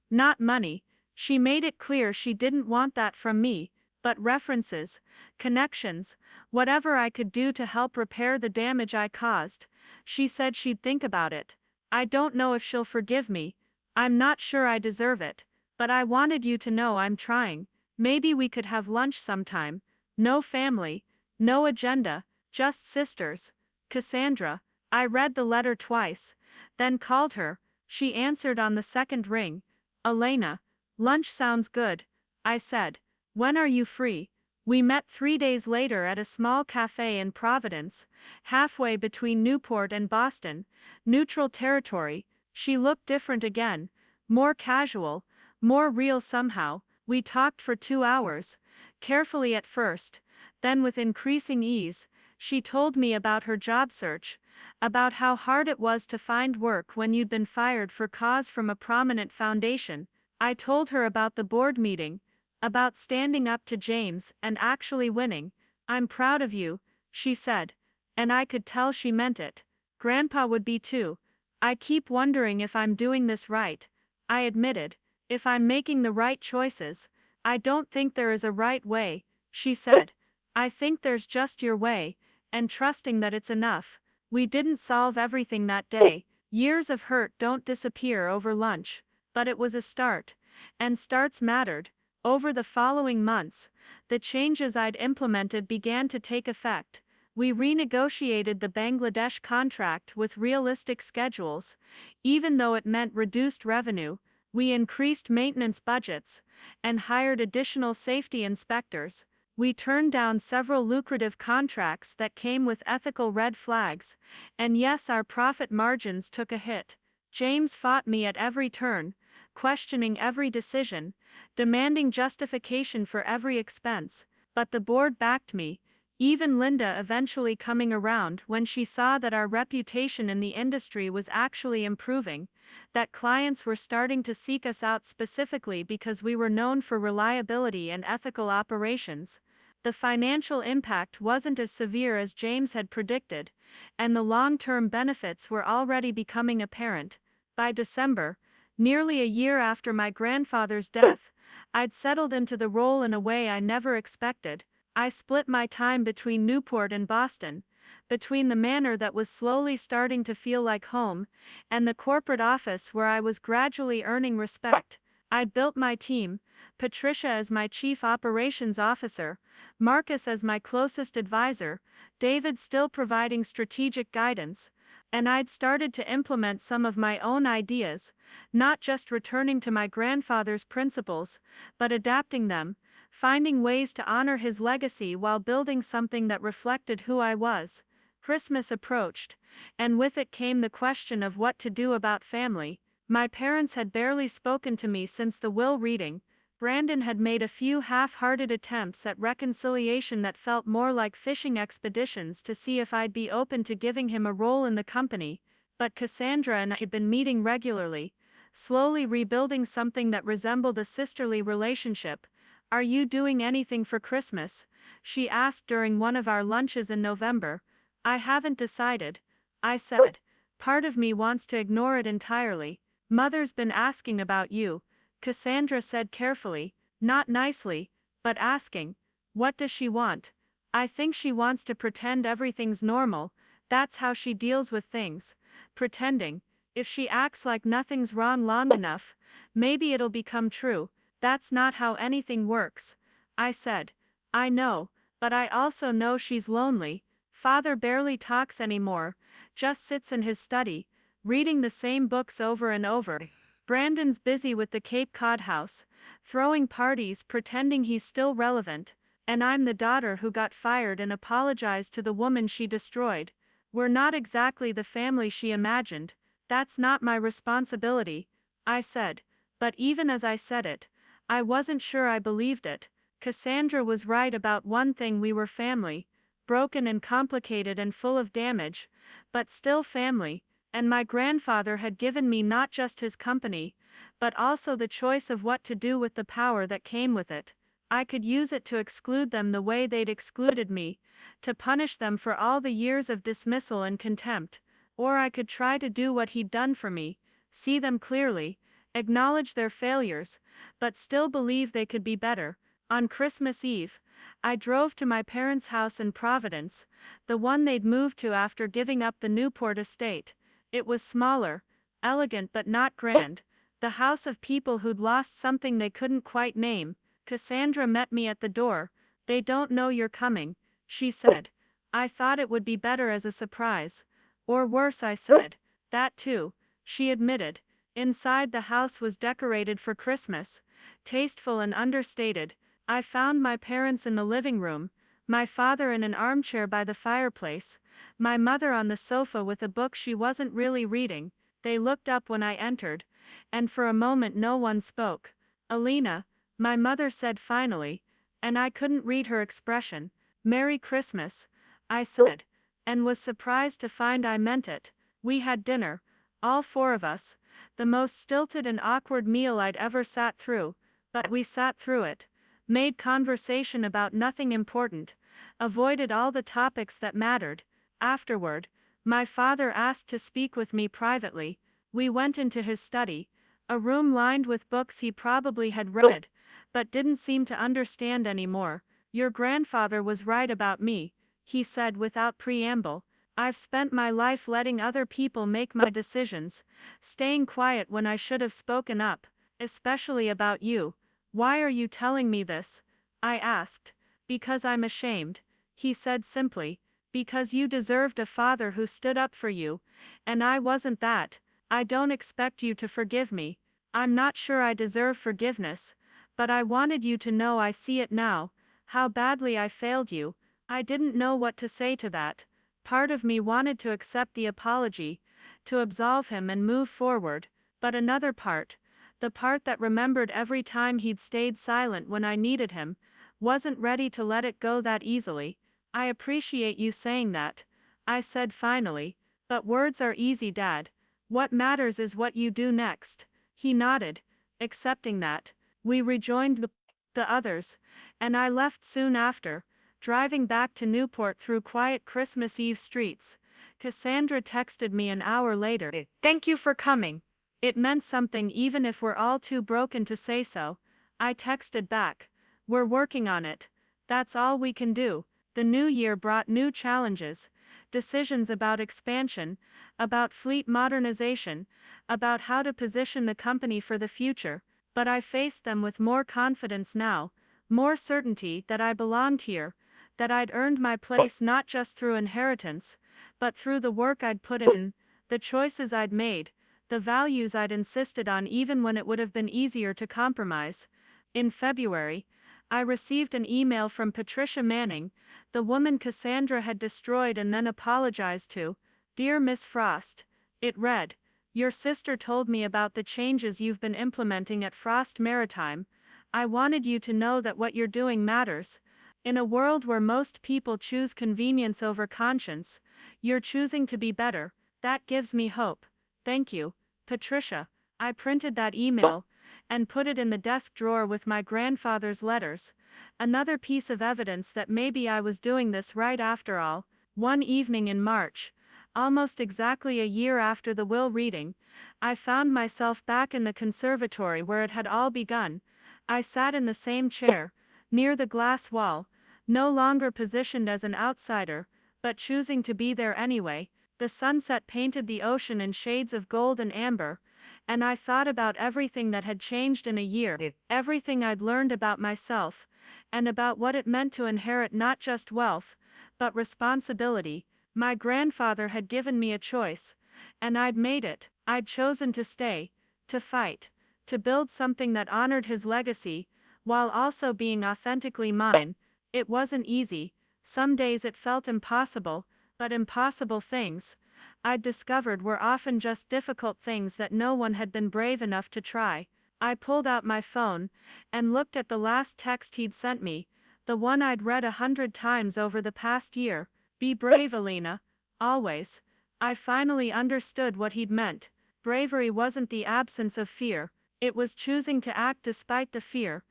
Not money. She made it clear she didn't want that from me, but references, connections, whatever I could do to help repair the damage I caused. She said she'd think about it. I don't know if she'll forgive me. I'm not sure I deserve it, but I wanted you to know I'm trying. Maybe we could have lunch sometime. No family, no agenda, just sisters. Cassandra. I read the letter twice, then called her. She answered on the second ring. Elena. Lunch sounds good, I said. When are you free? We met 3 days later at a small cafe in Providence, halfway between Newport and Boston, neutral territory. She looked different again, more casual, more real somehow. We talked for 2 hours, carefully at first, then with increasing ease. She told me about her job search, about how hard it was to find work when you'd been fired for cause from a prominent foundation. I told her about the board meeting, about standing up to James and actually winning. I'm proud of you, she said, and I could tell she meant it. Grandpa would be too. I keep wondering if I'm doing this right, I admitted, if I'm making the right choices. I don't think there is a right way, she said. I think there's just your way, and trusting that it's enough. We didn't solve everything that day. Years of hurt don't disappear over lunch, but it was a start, and starts mattered. Over the following months, the changes I'd implemented began to take effect. We renegotiated the Bangladesh contract with realistic schedules. Even though it meant reduced revenue, we increased maintenance budgets and hired additional safety inspectors. We turned down several lucrative contracts that came with ethical red flags, and yes, our profit margins took a hit. James fought me at every turn, questioning every decision, demanding justification for every expense, but the board backed me, even Linda eventually coming around when she saw that our reputation in the industry was actually improving, that clients were starting to seek us out specifically because we were known for reliability and ethical operations. The financial impact wasn't as severe as James had predicted, and the long-term benefits were already becoming apparent. By December, nearly a year after my grandfather's death, I'd settled into the role in a way I never expected. I split my time between Newport and Boston, between the manor that was slowly starting to feel like home, and the corporate office where I was gradually earning respect. I'd built my team, Patricia as my chief operations officer, Marcus as my closest advisor, David still providing strategic guidance, and I'd started to implement some of my own ideas, not just returning to my grandfather's principles, but adapting them, finding ways to honor his legacy while building something that reflected who I was. Christmas approached, and with it came the question of what to do about family. My parents had barely spoken to me since the will reading. Brandon had made a few half-hearted attempts at reconciliation that felt more like fishing expeditions to see if I'd be open to giving him a role in the company, but Cassandra and I had been meeting regularly, slowly rebuilding something that resembled a sisterly relationship. "Are you doing anything for Christmas?" she asked during one of our lunches in November. "I haven't decided," I said. "Part of me wants to ignore it entirely." "Mother's been asking about you," Cassandra said carefully, not nicely, but asking. "What does she want?" "I think she wants to pretend everything's normal. That's how she deals with things. Pretending. If she acts like nothing's wrong long enough, maybe it'll become true. That's not how anything works," I said. "I know, but I also know she's lonely. Father barely talks anymore, just sits in his study, reading the same books over and over. Brandon's busy with the Cape Cod house, throwing parties pretending he's still relevant, and I'm the daughter who got fired and apologized to the woman she destroyed. We're not exactly the family she imagined. That's not my responsibility," I said, but even as I said it, I wasn't sure I believed it. Cassandra was right about one thing: we were family, broken and complicated and full of damage, but still family, and my grandfather had given me not just his company, but also the choice of what to do with the power that came with it. I could use it to exclude them the way they'd excluded me, to punish them for all the years of dismissal and contempt, or I could try to do what he'd done for me, see them clearly, acknowledge their failures, but still believe they could be better. On Christmas Eve, I drove to my parents' house in Providence, the one they'd moved to after giving up the Newport estate. It was smaller, elegant but not grand, the house of people who'd lost something they couldn't quite name. Cassandra met me at the door. "They don't know you're coming," she said. "I thought it would be better as a surprise." "Or worse," I said. "That too," she admitted. Inside, the house was decorated for Christmas, tasteful and understated. I found my parents in the living room, my father in an armchair by the fireplace, my mother on the sofa with a book she wasn't really reading. They looked up when I entered, and for a moment no one spoke. "Alina," my mother said finally, and I couldn't read her expression. "Merry Christmas," I said, and was surprised to find I meant it. We had dinner, all four of us, the most stilted and awkward meal I'd ever sat through, but we sat through it, made conversation about nothing important, avoided all the topics that mattered. Afterward, my father asked to speak with me privately. We went into his study, a room lined with books he probably had read, but didn't seem to understand anymore. "Your grandfather was right about me," he said without preamble. "I've spent my life letting other people make my decisions, staying quiet when I should have spoken up, especially about you." "Why are you telling me this?" I asked. "Because I'm ashamed," he said simply. "Because you deserved a father who stood up for you, and I wasn't that. I don't expect you to forgive me. I'm not sure I deserve forgiveness, but I wanted you to know I see it now, how badly I failed you." I didn't know what to say to that. Part of me wanted to accept the apology, to absolve him and move forward, but another part, the part that remembered every time he'd stayed silent when I needed him, wasn't ready to let it go that easily. "I appreciate you saying that," I said finally, "but words are easy, Dad. What matters is what you do next." He nodded, accepting that. We rejoined the others, and I left soon after, driving back to Newport through quiet Christmas Eve streets. Cassandra texted me an hour later. "Thank you for coming. It meant something even if we're all too broken to say so." I texted back, "We're working on it. That's all we can do." The new year brought new challenges, decisions about expansion, about fleet modernization, about how to position the company for the future, but I faced them with more confidence now, more certainty that I belonged here, that I'd earned my place not just through inheritance, but through the work I'd put in, the choices I'd made, the values I'd insisted on even when it would have been easier to compromise. In February, I received an email from Patricia Manning, the woman Cassandra had destroyed and then apologized to. "Dear Miss Frost," it read, "Your sister told me about the changes you've been implementing at Frost Maritime. I wanted you to know that what you're doing matters. In a world where most people choose convenience over conscience, you're choosing to be better. That gives me hope. Thank you, Patricia." I printed that email and put it in the desk drawer with my grandfather's letters, another piece of evidence that maybe I was doing this right after all. One evening in March, almost exactly a year after the will reading, I found myself back in the conservatory where it had all begun. I sat in the same chair, near the glass wall, no longer positioned as an outsider, but choosing to be there anyway. The sunset painted the ocean in shades of gold and amber, and I thought about everything that had changed in a year, everything I'd learned about myself, and about what it meant to inherit not just wealth, but responsibility. My grandfather had given me a choice, and I'd made it. I'd chosen to stay, to fight, to build something that honored his legacy, while also being authentically mine. It wasn't easy. Some days it felt impossible, but impossible things, I'd discovered, were often just difficult things that no one had been brave enough to try. I pulled out my phone and looked at the last text he'd sent me, the one I'd read 100 times over the past year. "Be brave, Alina. Always." I finally understood what he'd meant. Bravery wasn't the absence of fear, it was choosing to act despite the fear,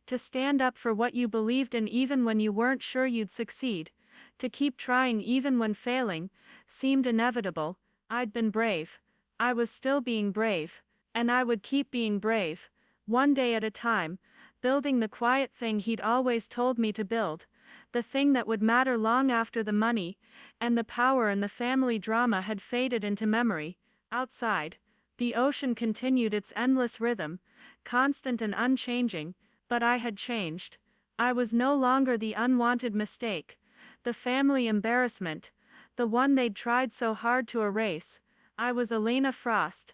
To stand up for what you believed in even when you weren't sure you'd succeed. To keep trying even when failing seemed inevitable. I'd been brave. I was still being brave. And I would keep being brave. One day at a time, building the quiet thing he'd always told me to build. The thing that would matter long after the money and the power and the family drama had faded into memory. Outside, the ocean continued its endless rhythm, constant and unchanging, but I had changed. I was no longer the unwanted mistake, the family embarrassment, the one they'd tried so hard to erase. I was Elena Frost,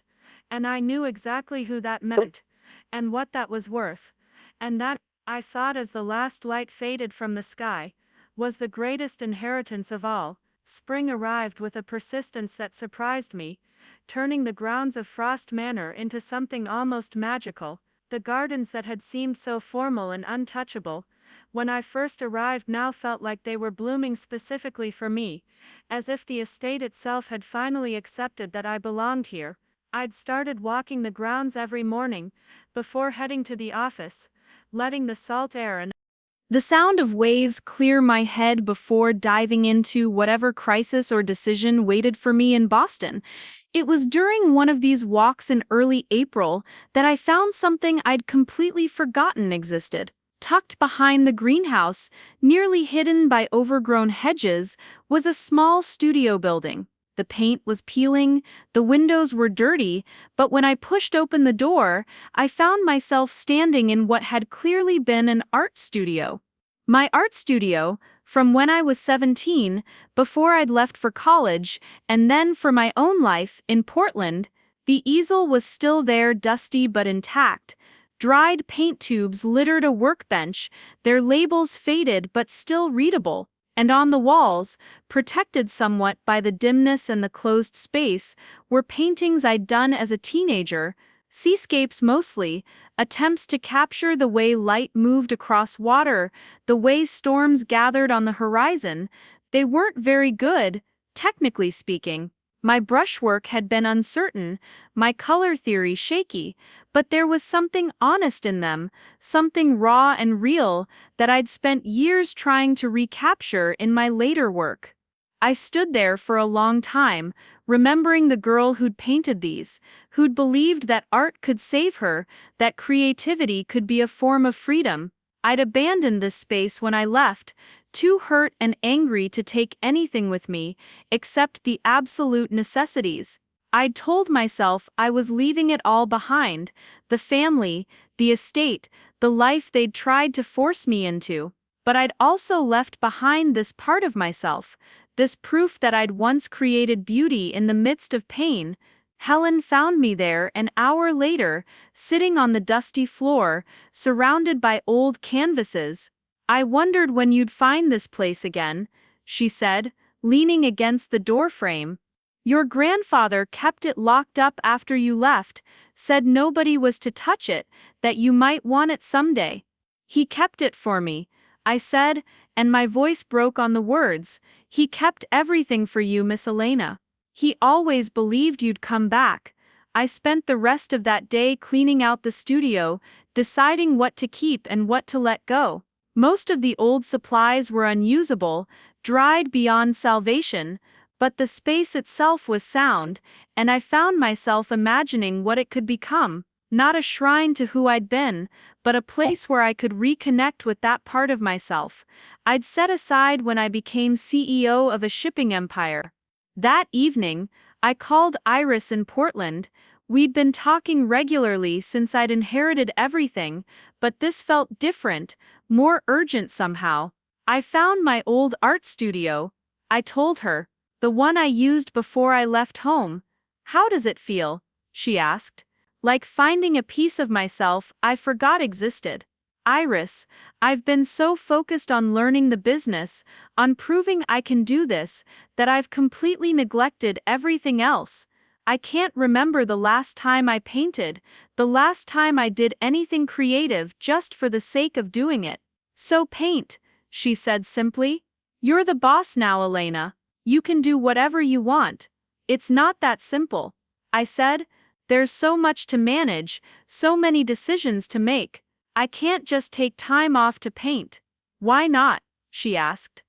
and I knew exactly who that meant, and what that was worth, and that, I thought as the last light faded from the sky, was the greatest inheritance of all. Spring arrived with a persistence that surprised me, turning the grounds of Frost Manor into something almost magical. The gardens that had seemed so formal and untouchable when I first arrived now felt like they were blooming specifically for me, as if the estate itself had finally accepted that I belonged here. I'd started walking the grounds every morning, before heading to the office, letting the salt air and the sound of waves clear my head before diving into whatever crisis or decision waited for me in Boston. It was during one of these walks in early April that I found something I'd completely forgotten existed. Tucked behind the greenhouse, nearly hidden by overgrown hedges, was a small studio building. The paint was peeling, the windows were dirty, but when I pushed open the door, I found myself standing in what had clearly been an art studio. My art studio, from when I was 17, before I'd left for college, and then for my own life in Portland. The easel was still there, dusty but intact. Dried paint tubes littered a workbench, their labels faded but still readable. And on the walls, protected somewhat by the dimness and the closed space, were paintings I'd done as a teenager, seascapes mostly, attempts to capture the way light moved across water, the way storms gathered on the horizon. They weren't very good, technically speaking. My brushwork had been uncertain, my color theory shaky, but there was something honest in them, something raw and real that I'd spent years trying to recapture in my later work. I stood there for a long time, remembering the girl who'd painted these, who'd believed that art could save her, that creativity could be a form of freedom. I'd abandoned this space when I left, too hurt and angry to take anything with me, except the absolute necessities. I'd told myself I was leaving it all behind, the family, the estate, the life they'd tried to force me into. But I'd also left behind this part of myself, this proof that I'd once created beauty in the midst of pain. Helen found me there an hour later, sitting on the dusty floor, surrounded by old canvases. "I wondered when you'd find this place again," she said, leaning against the doorframe. "Your grandfather kept it locked up after you left, said nobody was to touch it, that you might want it someday." "He kept it for me," I said, and my voice broke on the words. "He kept everything for you, Miss Elena. He always believed you'd come back." I spent the rest of that day cleaning out the studio, deciding what to keep and what to let go. Most of the old supplies were unusable, dried beyond salvation, but the space itself was sound, and I found myself imagining what it could become. Not a shrine to who I'd been, but a place where I could reconnect with that part of myself I'd set aside when I became CEO of a shipping empire. That evening, I called Iris in Portland. We'd been talking regularly since I'd inherited everything, but this felt different, more urgent somehow. "I found my old art studio," I told her, "the one I used before I left home." "How does it feel?" she asked. "Like finding a piece of myself I forgot existed." "Iris, I've been so focused on learning the business, on proving I can do this, that I've completely neglected everything else. I can't remember the last time I painted, the last time I did anything creative just for the sake of doing it." "So paint," she said simply. "You're the boss now, Elena. You can do whatever you want." "It's not that simple," I said. "There's so much to manage, so many decisions to make." I can't just take time off to paint. Why not? She asked.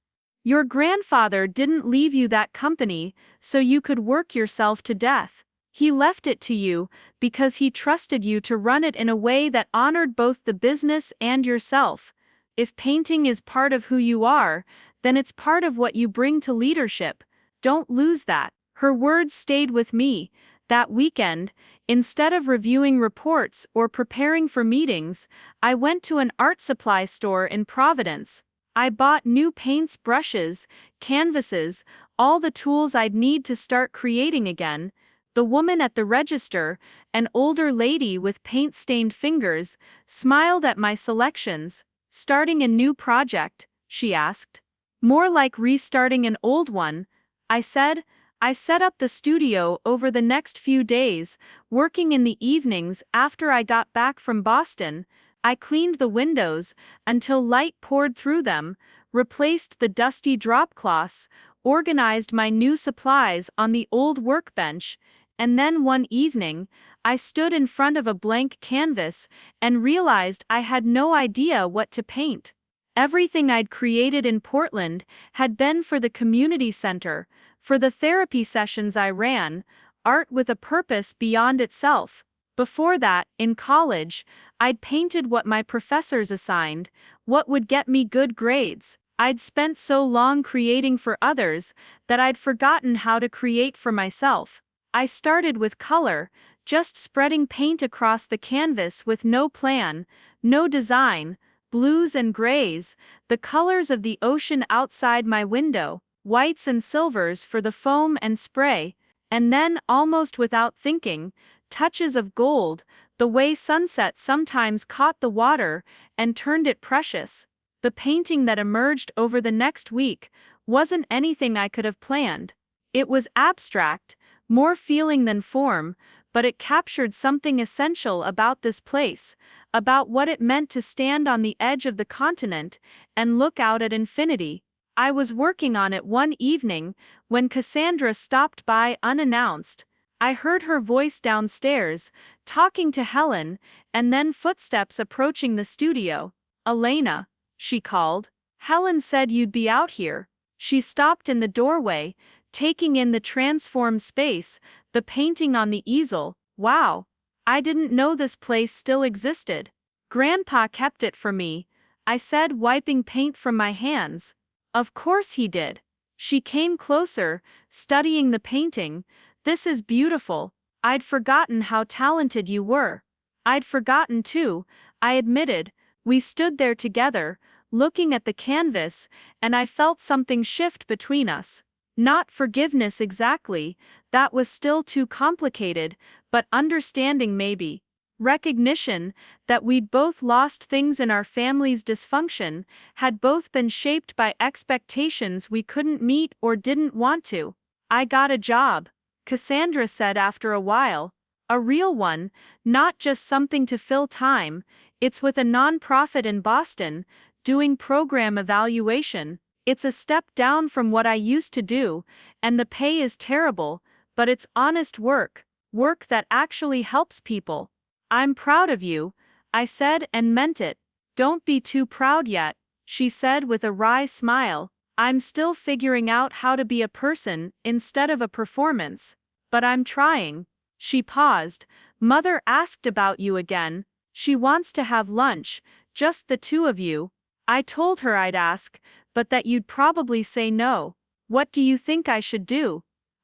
Your grandfather didn't leave you that company so you could work yourself to death. He left it to you because he trusted you to run it in a way that honored both the business and yourself. If painting is part of who you are, then it's part of what you bring to leadership. Don't lose that. Her words stayed with me. That weekend, instead of reviewing reports or preparing for meetings, I went to an art supply store in Providence. I bought new paints, brushes, canvases, all the tools I'd need to start creating again. The woman at the register, an older lady with paint-stained fingers, smiled at my selections. Starting a new project? She asked. More like restarting an old one, I said. I set up the studio over the next few days, working in the evenings after I got back from Boston. I cleaned the windows until light poured through them, replaced the dusty drop cloths, organized my new supplies on the old workbench, and then one evening, I stood in front of a blank canvas and realized I had no idea what to paint. Everything I'd created in Portland had been for the community center, for the therapy sessions I ran, art with a purpose beyond itself. Before that, in college, I'd painted what my professors assigned, what would get me good grades. I'd spent so long creating for others that I'd forgotten how to create for myself. I started with color, just spreading paint across the canvas with no plan, no design, blues and grays, the colors of the ocean outside my window, whites and silvers for the foam and spray, and then, almost without thinking, touches of gold, the way sunset sometimes caught the water and turned it precious. The painting that emerged over the next week wasn't anything I could have planned. It was abstract, more feeling than form, but it captured something essential about this place, about what it meant to stand on the edge of the continent and look out at infinity. I was working on it one evening when Cassandra stopped by unannounced. I heard her voice downstairs, talking to Helen, and then footsteps approaching the studio. Elena, she called. Helen said you'd be out here. She stopped in the doorway, taking in the transformed space, the painting on the easel. Wow! I didn't know this place still existed. Grandpa kept it for me, I said, wiping paint from my hands. Of course he did. She came closer, studying the painting. This is beautiful. I'd forgotten how talented you were. I'd forgotten too, I admitted. We stood there together, looking at the canvas, and I felt something shift between us. Not forgiveness exactly, that was still too complicated, but understanding maybe. Recognition that we'd both lost things in our family's dysfunction, had both been shaped by expectations we couldn't meet or didn't want to. I got a job, Cassandra said after a while. A real one, not just something to fill time. It's with a nonprofit in Boston, doing program evaluation. It's a step down from what I used to do, and the pay is terrible, but it's honest work, work that actually helps people. I'm proud of you, I said and meant it. Don't be too proud yet, she said with a wry smile. I'm still figuring out how to be a person instead of a performance. But I'm trying. She paused. Mother asked about you again. She wants to have lunch, just the two of you. I told her I'd ask, but that you'd probably say no. What do you think I should do?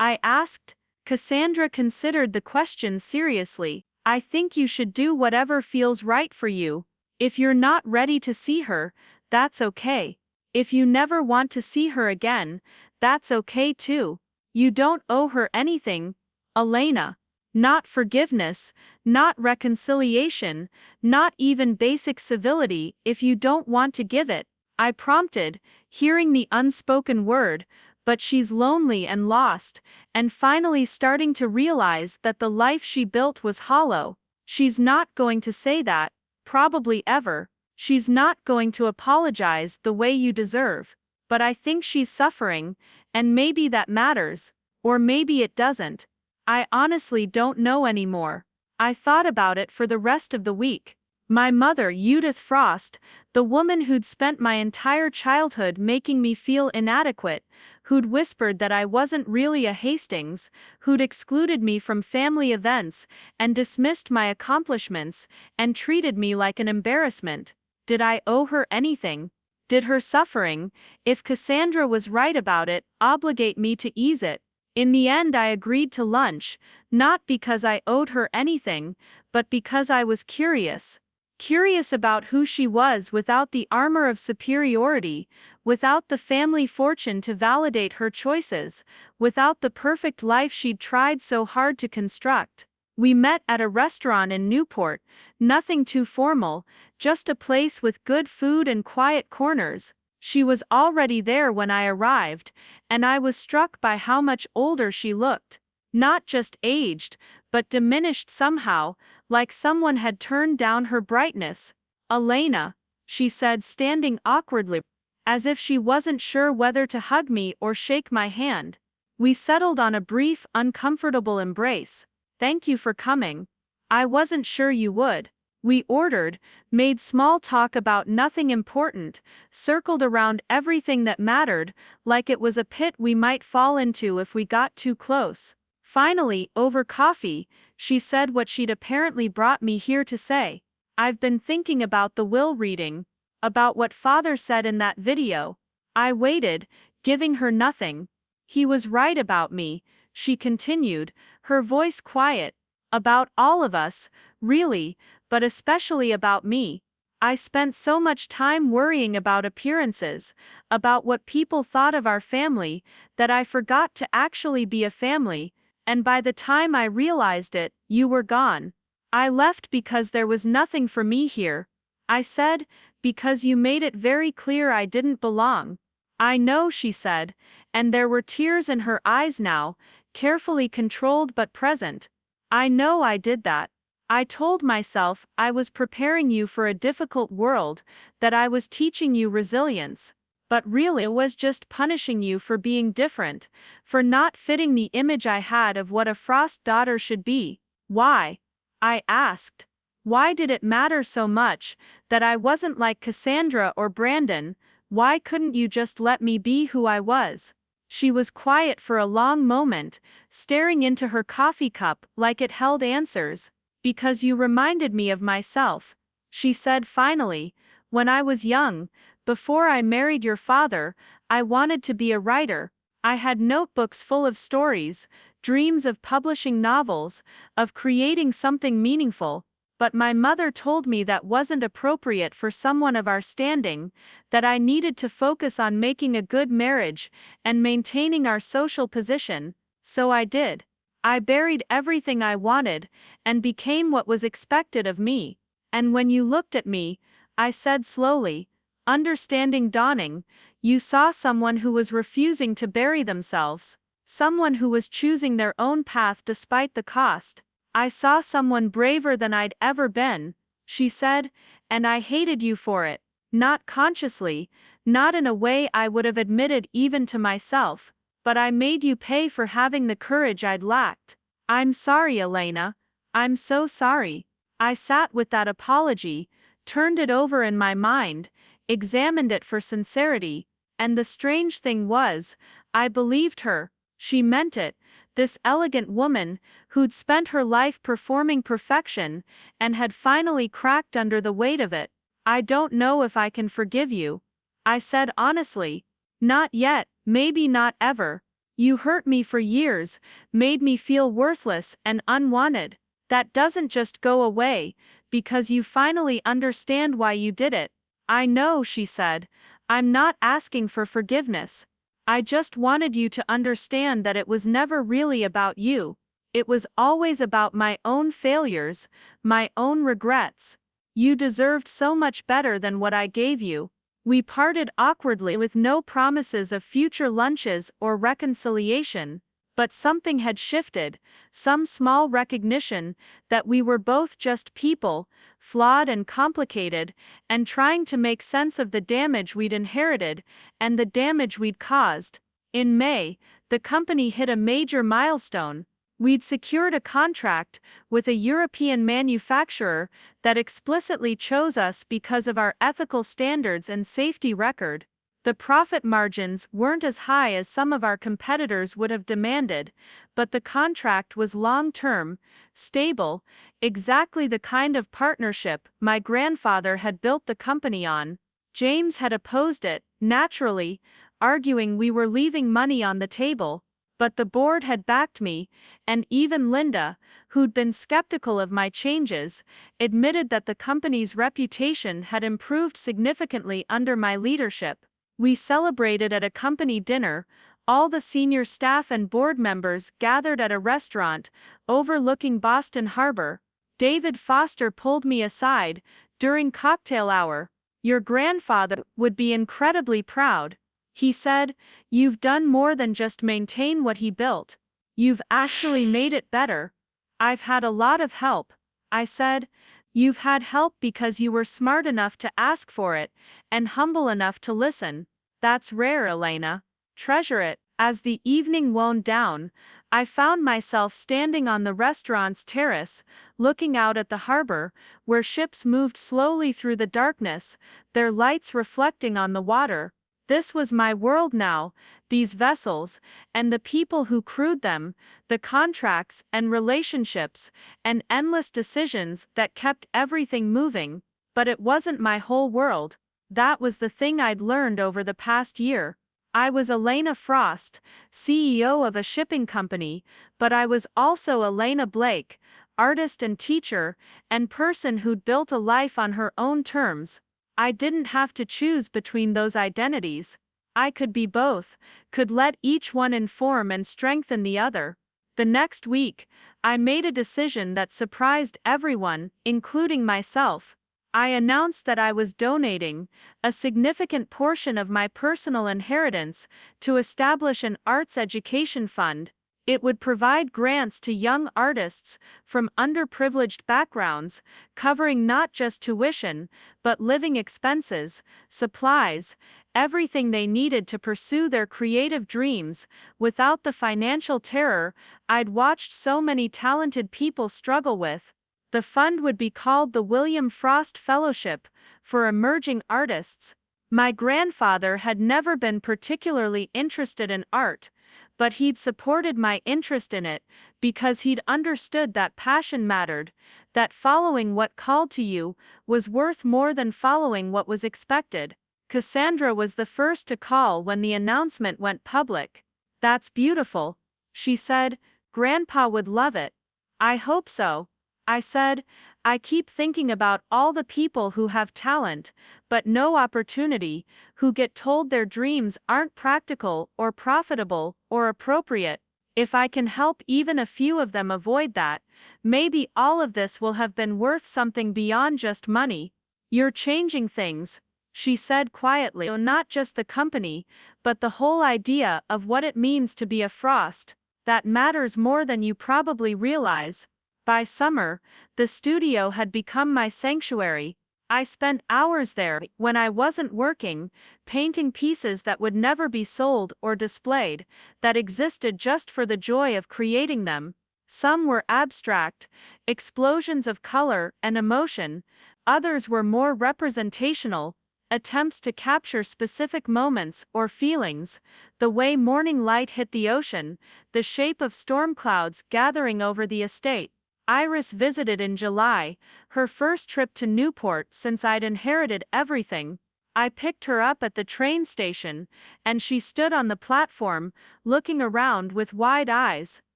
I asked. Cassandra considered the question seriously. I think you should do whatever feels right for you. If you're not ready to see her, that's okay. If you never want to see her again, that's okay too. You don't owe her anything, Elena. Not forgiveness, not reconciliation, not even basic civility if you don't want to give it. I prompted, hearing the unspoken word, but she's lonely and lost, and finally starting to realize that the life she built was hollow. She's not going to say that, probably ever. She's not going to apologize the way you deserve. But I think she's suffering, and maybe that matters, or maybe it doesn't. I honestly don't know anymore. I thought about it for the rest of the week. My mother, Judith Frost, the woman who'd spent my entire childhood making me feel inadequate, who'd whispered that I wasn't really a Hastings, who'd excluded me from family events and dismissed my accomplishments and treated me like an embarrassment. Did I owe her anything? Did her suffering, if Cassandra was right about it, obligate me to ease it? In the end, I agreed to lunch, not because I owed her anything, but because I was curious. Curious about who she was without the armor of superiority, without the family fortune to validate her choices, without the perfect life she'd tried so hard to construct. We met at a restaurant in Newport, nothing too formal, just a place with good food and quiet corners. She was already there when I arrived, and I was struck by how much older she looked. Not just aged, but diminished somehow, like someone had turned down her brightness. "Elena," she said, standing awkwardly, as if she wasn't sure whether to hug me or shake my hand. We settled on a brief, uncomfortable embrace. "Thank you for coming. I wasn't sure you would." We ordered, made small talk about nothing important, circled around everything that mattered, like it was a pit we might fall into if we got too close. Finally, over coffee, she said what she'd apparently brought me here to say. "I've been thinking about the will reading, about what Father said in that video." I waited, giving her nothing. "He was right about me," she continued, her voice quiet. "About all of us, really, but especially about me. I spent so much time worrying about appearances, about what people thought of our family, that I forgot to actually be a family. And by the time I realized it, you were gone. I left because there was nothing for me here." I said, "because you made it very clear I didn't belong." "I know," she said, and there were tears in her eyes now, carefully controlled but present. "I know I did that. I told myself I was preparing you for a difficult world, that I was teaching you resilience. But really it was just punishing you for being different, for not fitting the image I had of what a Frost daughter should be." "Why?" I asked. "Why did it matter so much that I wasn't like Cassandra or Brandon? Why couldn't you just let me be who I was?" She was quiet for a long moment, staring into her coffee cup like it held answers. "Because you reminded me of myself," she said finally. "When I was young, before I married your father, I wanted to be a writer. I had notebooks full of stories, dreams of publishing novels, of creating something meaningful. But my mother told me that wasn't appropriate for someone of our standing, that I needed to focus on making a good marriage and maintaining our social position. So I did. I buried everything I wanted and became what was expected of me. And when you looked at me," I said slowly, understanding dawning, "you saw someone who was refusing to bury themselves, someone who was choosing their own path despite the cost. I saw someone braver than I'd ever been," she said, "and I hated you for it. Not consciously, not in a way I would have admitted even to myself, but I made you pay for having the courage I'd lacked. I'm sorry, Elena. I'm so sorry." I sat with that apology, turned it over in my mind, examined it for sincerity, and the strange thing was, I believed her. She meant it, this elegant woman, who'd spent her life performing perfection, and had finally cracked under the weight of it. "I don't know if I can forgive you," I said honestly. "Not yet, maybe not ever. You hurt me for years, made me feel worthless and unwanted. That doesn't just go away, because you finally understand why you did it." "I know," she said. "I'm not asking for forgiveness. I just wanted you to understand that it was never really about you. It was always about my own failures, my own regrets. You deserved so much better than what I gave you." We parted awkwardly with no promises of future lunches or reconciliation, but something had shifted, some small recognition that we were both just people, flawed and complicated, and trying to make sense of the damage we'd inherited and the damage we'd caused. In May, the company hit a major milestone. We'd secured a contract with a European manufacturer that explicitly chose us because of our ethical standards and safety record. The profit margins weren't as high as some of our competitors would have demanded, but the contract was long-term, stable, exactly the kind of partnership my grandfather had built the company on. James had opposed it, naturally, arguing we were leaving money on the table, but the board had backed me, and even Linda, who'd been skeptical of my changes, admitted that the company's reputation had improved significantly under my leadership. We celebrated at a company dinner, all the senior staff and board members gathered at a restaurant overlooking Boston Harbor. David Foster pulled me aside during cocktail hour. "Your grandfather would be incredibly proud," he said. "You've done more than just maintain what he built. You've actually made it better." "I've had a lot of help," I said. "You've had help because you were smart enough to ask for it, and humble enough to listen. That's rare, Elena. Treasure it." As the evening wound down, I found myself standing on the restaurant's terrace, looking out at the harbor, where ships moved slowly through the darkness, their lights reflecting on the water. This was my world now, these vessels, and the people who crewed them, the contracts and relationships, and endless decisions that kept everything moving. But it wasn't my whole world. That was the thing I'd learned over the past year. I was Elena Frost, CEO of a shipping company, but I was also Elena Blake, artist and teacher, and person who'd built a life on her own terms. I didn't have to choose between those identities. I could be both, could let each one inform and strengthen the other. The next week, I made a decision that surprised everyone, including myself. I announced that I was donating a significant portion of my personal inheritance to establish an arts education fund. It would provide grants to young artists from underprivileged backgrounds, covering not just tuition, but living expenses, supplies, everything they needed to pursue their creative dreams, without the financial terror I'd watched so many talented people struggle with. The fund would be called the William Frost Fellowship for Emerging Artists. My grandfather had never been particularly interested in art, but he'd supported my interest in it because he'd understood that passion mattered, that following what called to you was worth more than following what was expected. Cassandra was the first to call when the announcement went public. "That's beautiful," she said. "Grandpa would love it." "I hope so," I said. "I keep thinking about all the people who have talent, but no opportunity, who get told their dreams aren't practical or profitable or appropriate. If I can help even a few of them avoid that, maybe all of this will have been worth something beyond just money." "You're changing things," she said quietly. "Not just the company, but the whole idea of what it means to be a Frost. That matters more than you probably realize." By summer, the studio had become my sanctuary. I spent hours there, when I wasn't working, painting pieces that would never be sold or displayed, that existed just for the joy of creating them. Some were abstract, explosions of color and emotion; others were more representational, attempts to capture specific moments or feelings, the way morning light hit the ocean, the shape of storm clouds gathering over the estate. Iris visited in July, her first trip to Newport since I'd inherited everything. I picked her up at the train station, and she stood on the platform, looking around with wide eyes.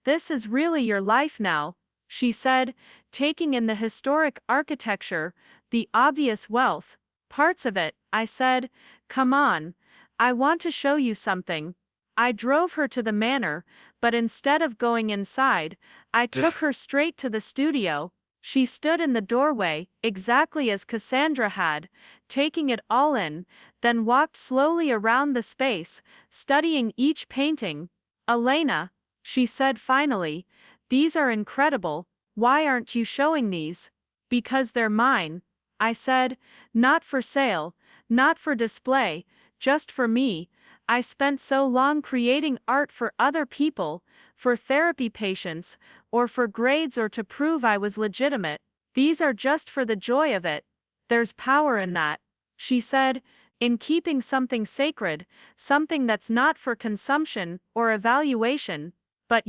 "This is really your life now," she said, taking in the historic architecture, the obvious wealth. "Parts of it," I said. "Come on. I want to show you something." I drove her to the manor, but instead of going inside, I took her straight to the studio. She stood in the doorway, exactly as Cassandra had, taking it all in, then walked slowly around the space, studying each painting. "Elena," she said finally, "these are incredible. Why aren't you showing these?" "Because they're mine," I said. "Not for sale, not for display, just for me." I spent so long creating art for other people, for therapy patients, or for grades or to prove I was legitimate. These are just for the joy of it. There's power in that, she said, in keeping something sacred, something that's not for consumption or evaluation. But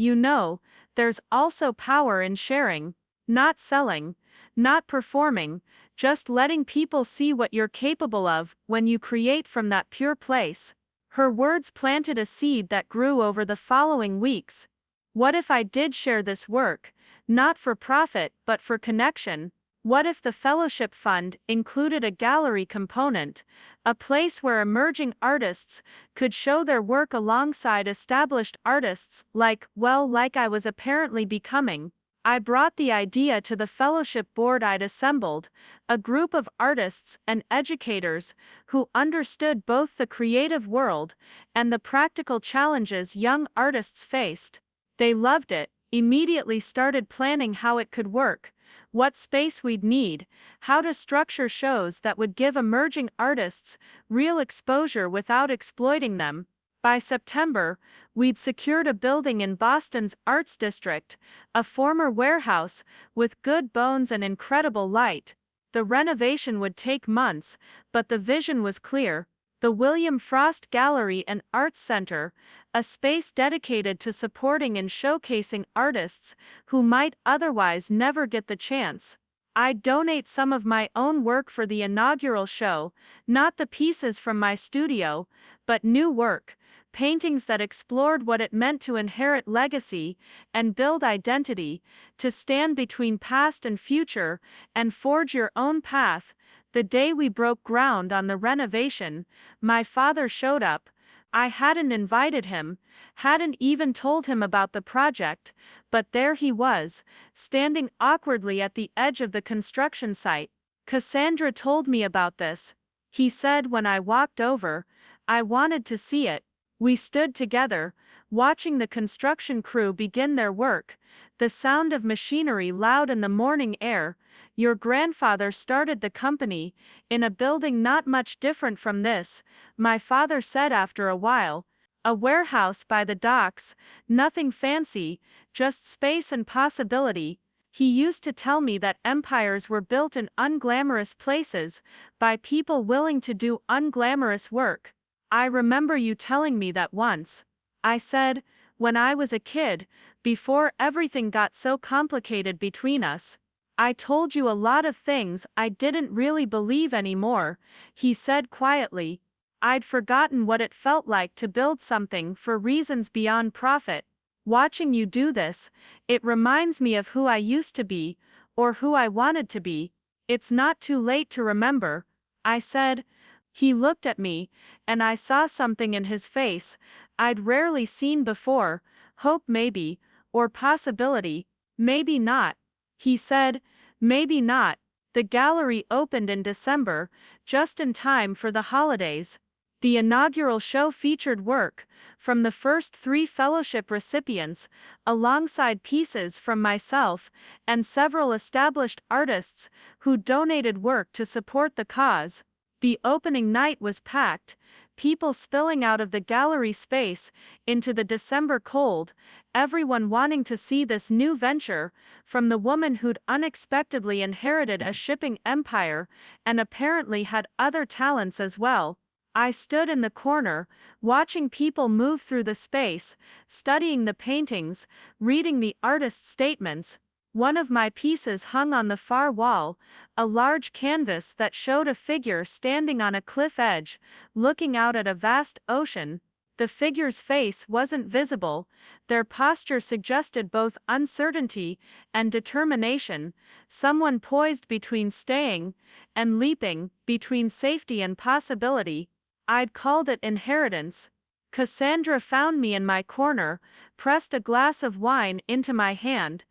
there's also power in sharing, not selling, not performing, just letting people see what you're capable of when you create from that pure place. Her words planted a seed that grew over the following weeks. What if I did share this work, not for profit but for connection? What if the fellowship fund included a gallery component, a place where emerging artists could show their work alongside established artists like I was apparently becoming? I brought the idea to the fellowship board I'd assembled, a group of artists and educators who understood both the creative world and the practical challenges young artists faced. They loved it, immediately started planning how it could work, what space we'd need, how to structure shows that would give emerging artists real exposure without exploiting them. By September, we'd secured a building in Boston's Arts District, a former warehouse, with good bones and incredible light. The renovation would take months, but the vision was clear. The William Frost Gallery and Arts Center, a space dedicated to supporting and showcasing artists who might otherwise never get the chance. I'd donate some of my own work for the inaugural show, not the pieces from my studio, but new work, paintings that explored what it meant to inherit legacy and build identity, to stand between past and future and forge your own path. The day we broke ground on the renovation, my father showed up. I hadn't invited him, hadn't even told him about the project, but there he was, standing awkwardly at the edge of the construction site. "Cassandra told me about this," he said when I walked over. "I wanted to see it." We stood together, watching the construction crew begin their work, the sound of machinery loud in the morning air. "Your grandfather started the company, in a building not much different from this," my father said after a while. "A warehouse by the docks, nothing fancy, just space and possibility." He used to tell me that empires were built in unglamorous places, by people willing to do unglamorous work. "I remember you telling me that once," I said, "when I was a kid, before everything got so complicated between us. I told you a lot of things I didn't really believe anymore," he said quietly. "I'd forgotten what it felt like to build something for reasons beyond profit. Watching you do this, it reminds me of who I used to be, or who I wanted to be." "It's not too late to remember," I said. He looked at me, and I saw something in his face I'd rarely seen before, hope maybe, or possibility. "Maybe not," he said, "maybe not." The gallery opened in December, just in time for the holidays. The inaugural show featured work from the first 3 fellowship recipients, alongside pieces from myself and several established artists who donated work to support the cause. The opening night was packed, people spilling out of the gallery space into the December cold, everyone wanting to see this new venture, from the woman who'd unexpectedly inherited a shipping empire and apparently had other talents as well. I stood in the corner, watching people move through the space, studying the paintings, reading the artist's statements. One of my pieces hung on the far wall, a large canvas that showed a figure standing on a cliff edge, looking out at a vast ocean. The figure's face wasn't visible, their posture suggested both uncertainty and determination, someone poised between staying and leaping, between safety and possibility. I'd called it inheritance. Cassandra found me in my corner, pressed a glass of wine into my hand.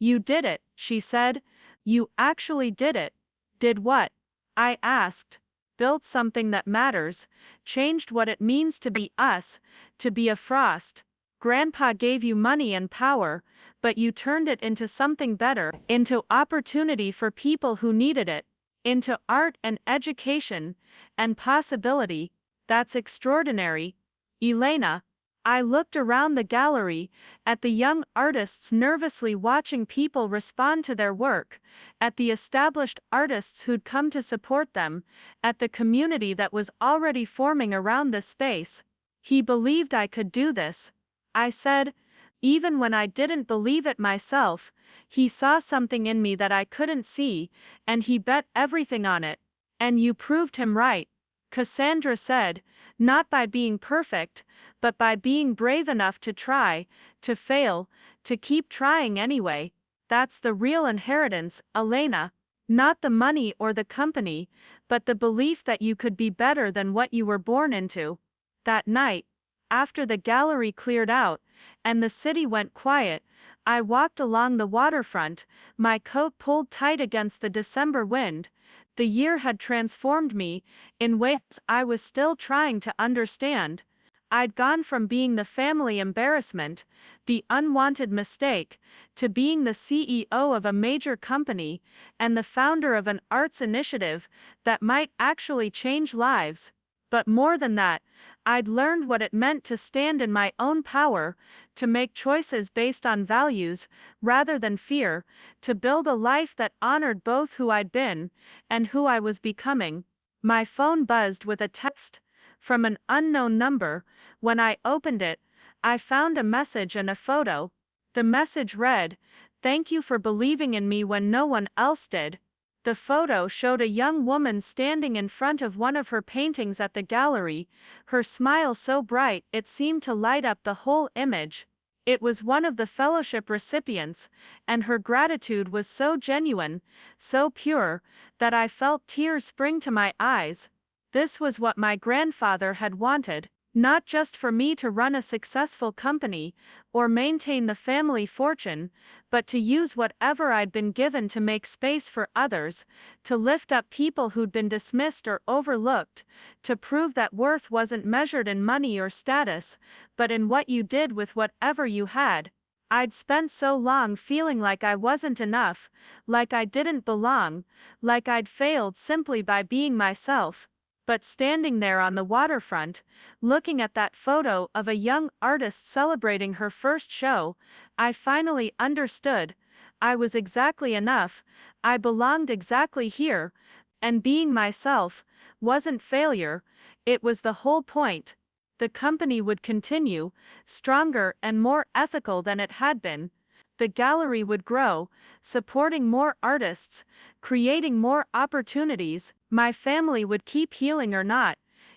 "You did it," she said. "You actually did it." "Did what?" I asked. "Built something that matters, changed what it means to be us, to be a Frost. Grandpa gave you money and power, but you turned it into something better, into opportunity for people who needed it, into art and education, and possibility. That's extraordinary." Elena. I looked around the gallery, at the young artists nervously watching people respond to their work, at the established artists who'd come to support them, at the community that was already forming around the space. He believed I could do this, I said. Even when I didn't believe it myself, he saw something in me that I couldn't see, and he bet everything on it. And you proved him right, Cassandra said, not by being perfect, but by being brave enough to try, to fail, to keep trying anyway. That's the real inheritance, Elena. Not the money or the company, but the belief that you could be better than what you were born into. That night, after the gallery cleared out, and the city went quiet, I walked along the waterfront, my coat pulled tight against the December wind. The year had transformed me, in ways I was still trying to understand. I'd gone from being the family embarrassment, the unwanted mistake, to being the CEO of a major company, and the founder of an arts initiative that might actually change lives. But more than that, I'd learned what it meant to stand in my own power, to make choices based on values, rather than fear, to build a life that honored both who I'd been, and who I was becoming. My phone buzzed with a text from an unknown number. When I opened it, I found a message and a photo. The message read, "Thank you for believing in me when no one else did." The photo showed a young woman standing in front of one of her paintings at the gallery, her smile so bright it seemed to light up the whole image. It was one of the fellowship recipients, and her gratitude was so genuine, so pure, that I felt tears spring to my eyes. This was what my grandfather had wanted. Not just for me to run a successful company, or maintain the family fortune, but to use whatever I'd been given to make space for others, to lift up people who'd been dismissed or overlooked, to prove that worth wasn't measured in money or status, but in what you did with whatever you had. I'd spent so long feeling like I wasn't enough, like I didn't belong, like I'd failed simply by being myself. But standing there on the waterfront, looking at that photo of a young artist celebrating her first show, I finally understood. I was exactly enough, I belonged exactly here, and being myself wasn't failure, it was the whole point. The company would continue, stronger and more ethical than it had been. The gallery would grow, supporting more artists, creating more opportunities. My family would keep healing or not,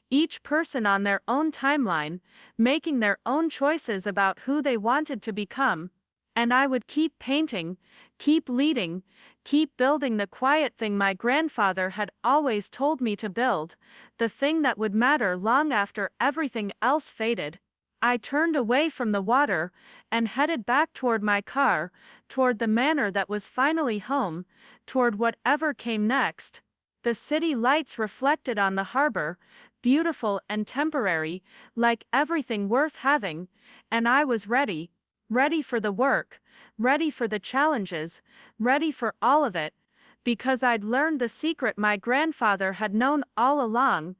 each person on their own timeline, making their own choices about who they wanted to become. And I would keep painting, keep leading, keep building the quiet thing my grandfather had always told me to build, the thing that would matter long after everything else faded. I turned away from the water and headed back toward my car, toward the manor that was finally home, toward whatever came next. The city lights reflected on the harbor, beautiful and temporary, like everything worth having, and I was ready. Ready for the work, ready for the challenges, ready for all of it, because I'd learned the secret my grandfather had known all along.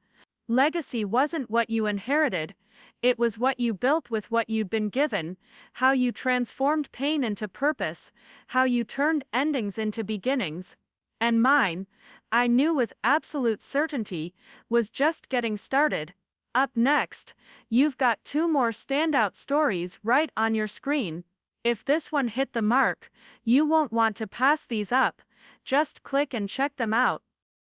Legacy wasn't what you inherited, it was what you built with what you'd been given, how you transformed pain into purpose, how you turned endings into beginnings. And mine, I knew with absolute certainty, was just getting started. Up next, you've got 2 more standout stories right on your screen. If this one hit the mark, you won't want to pass these up. Just click and check them out.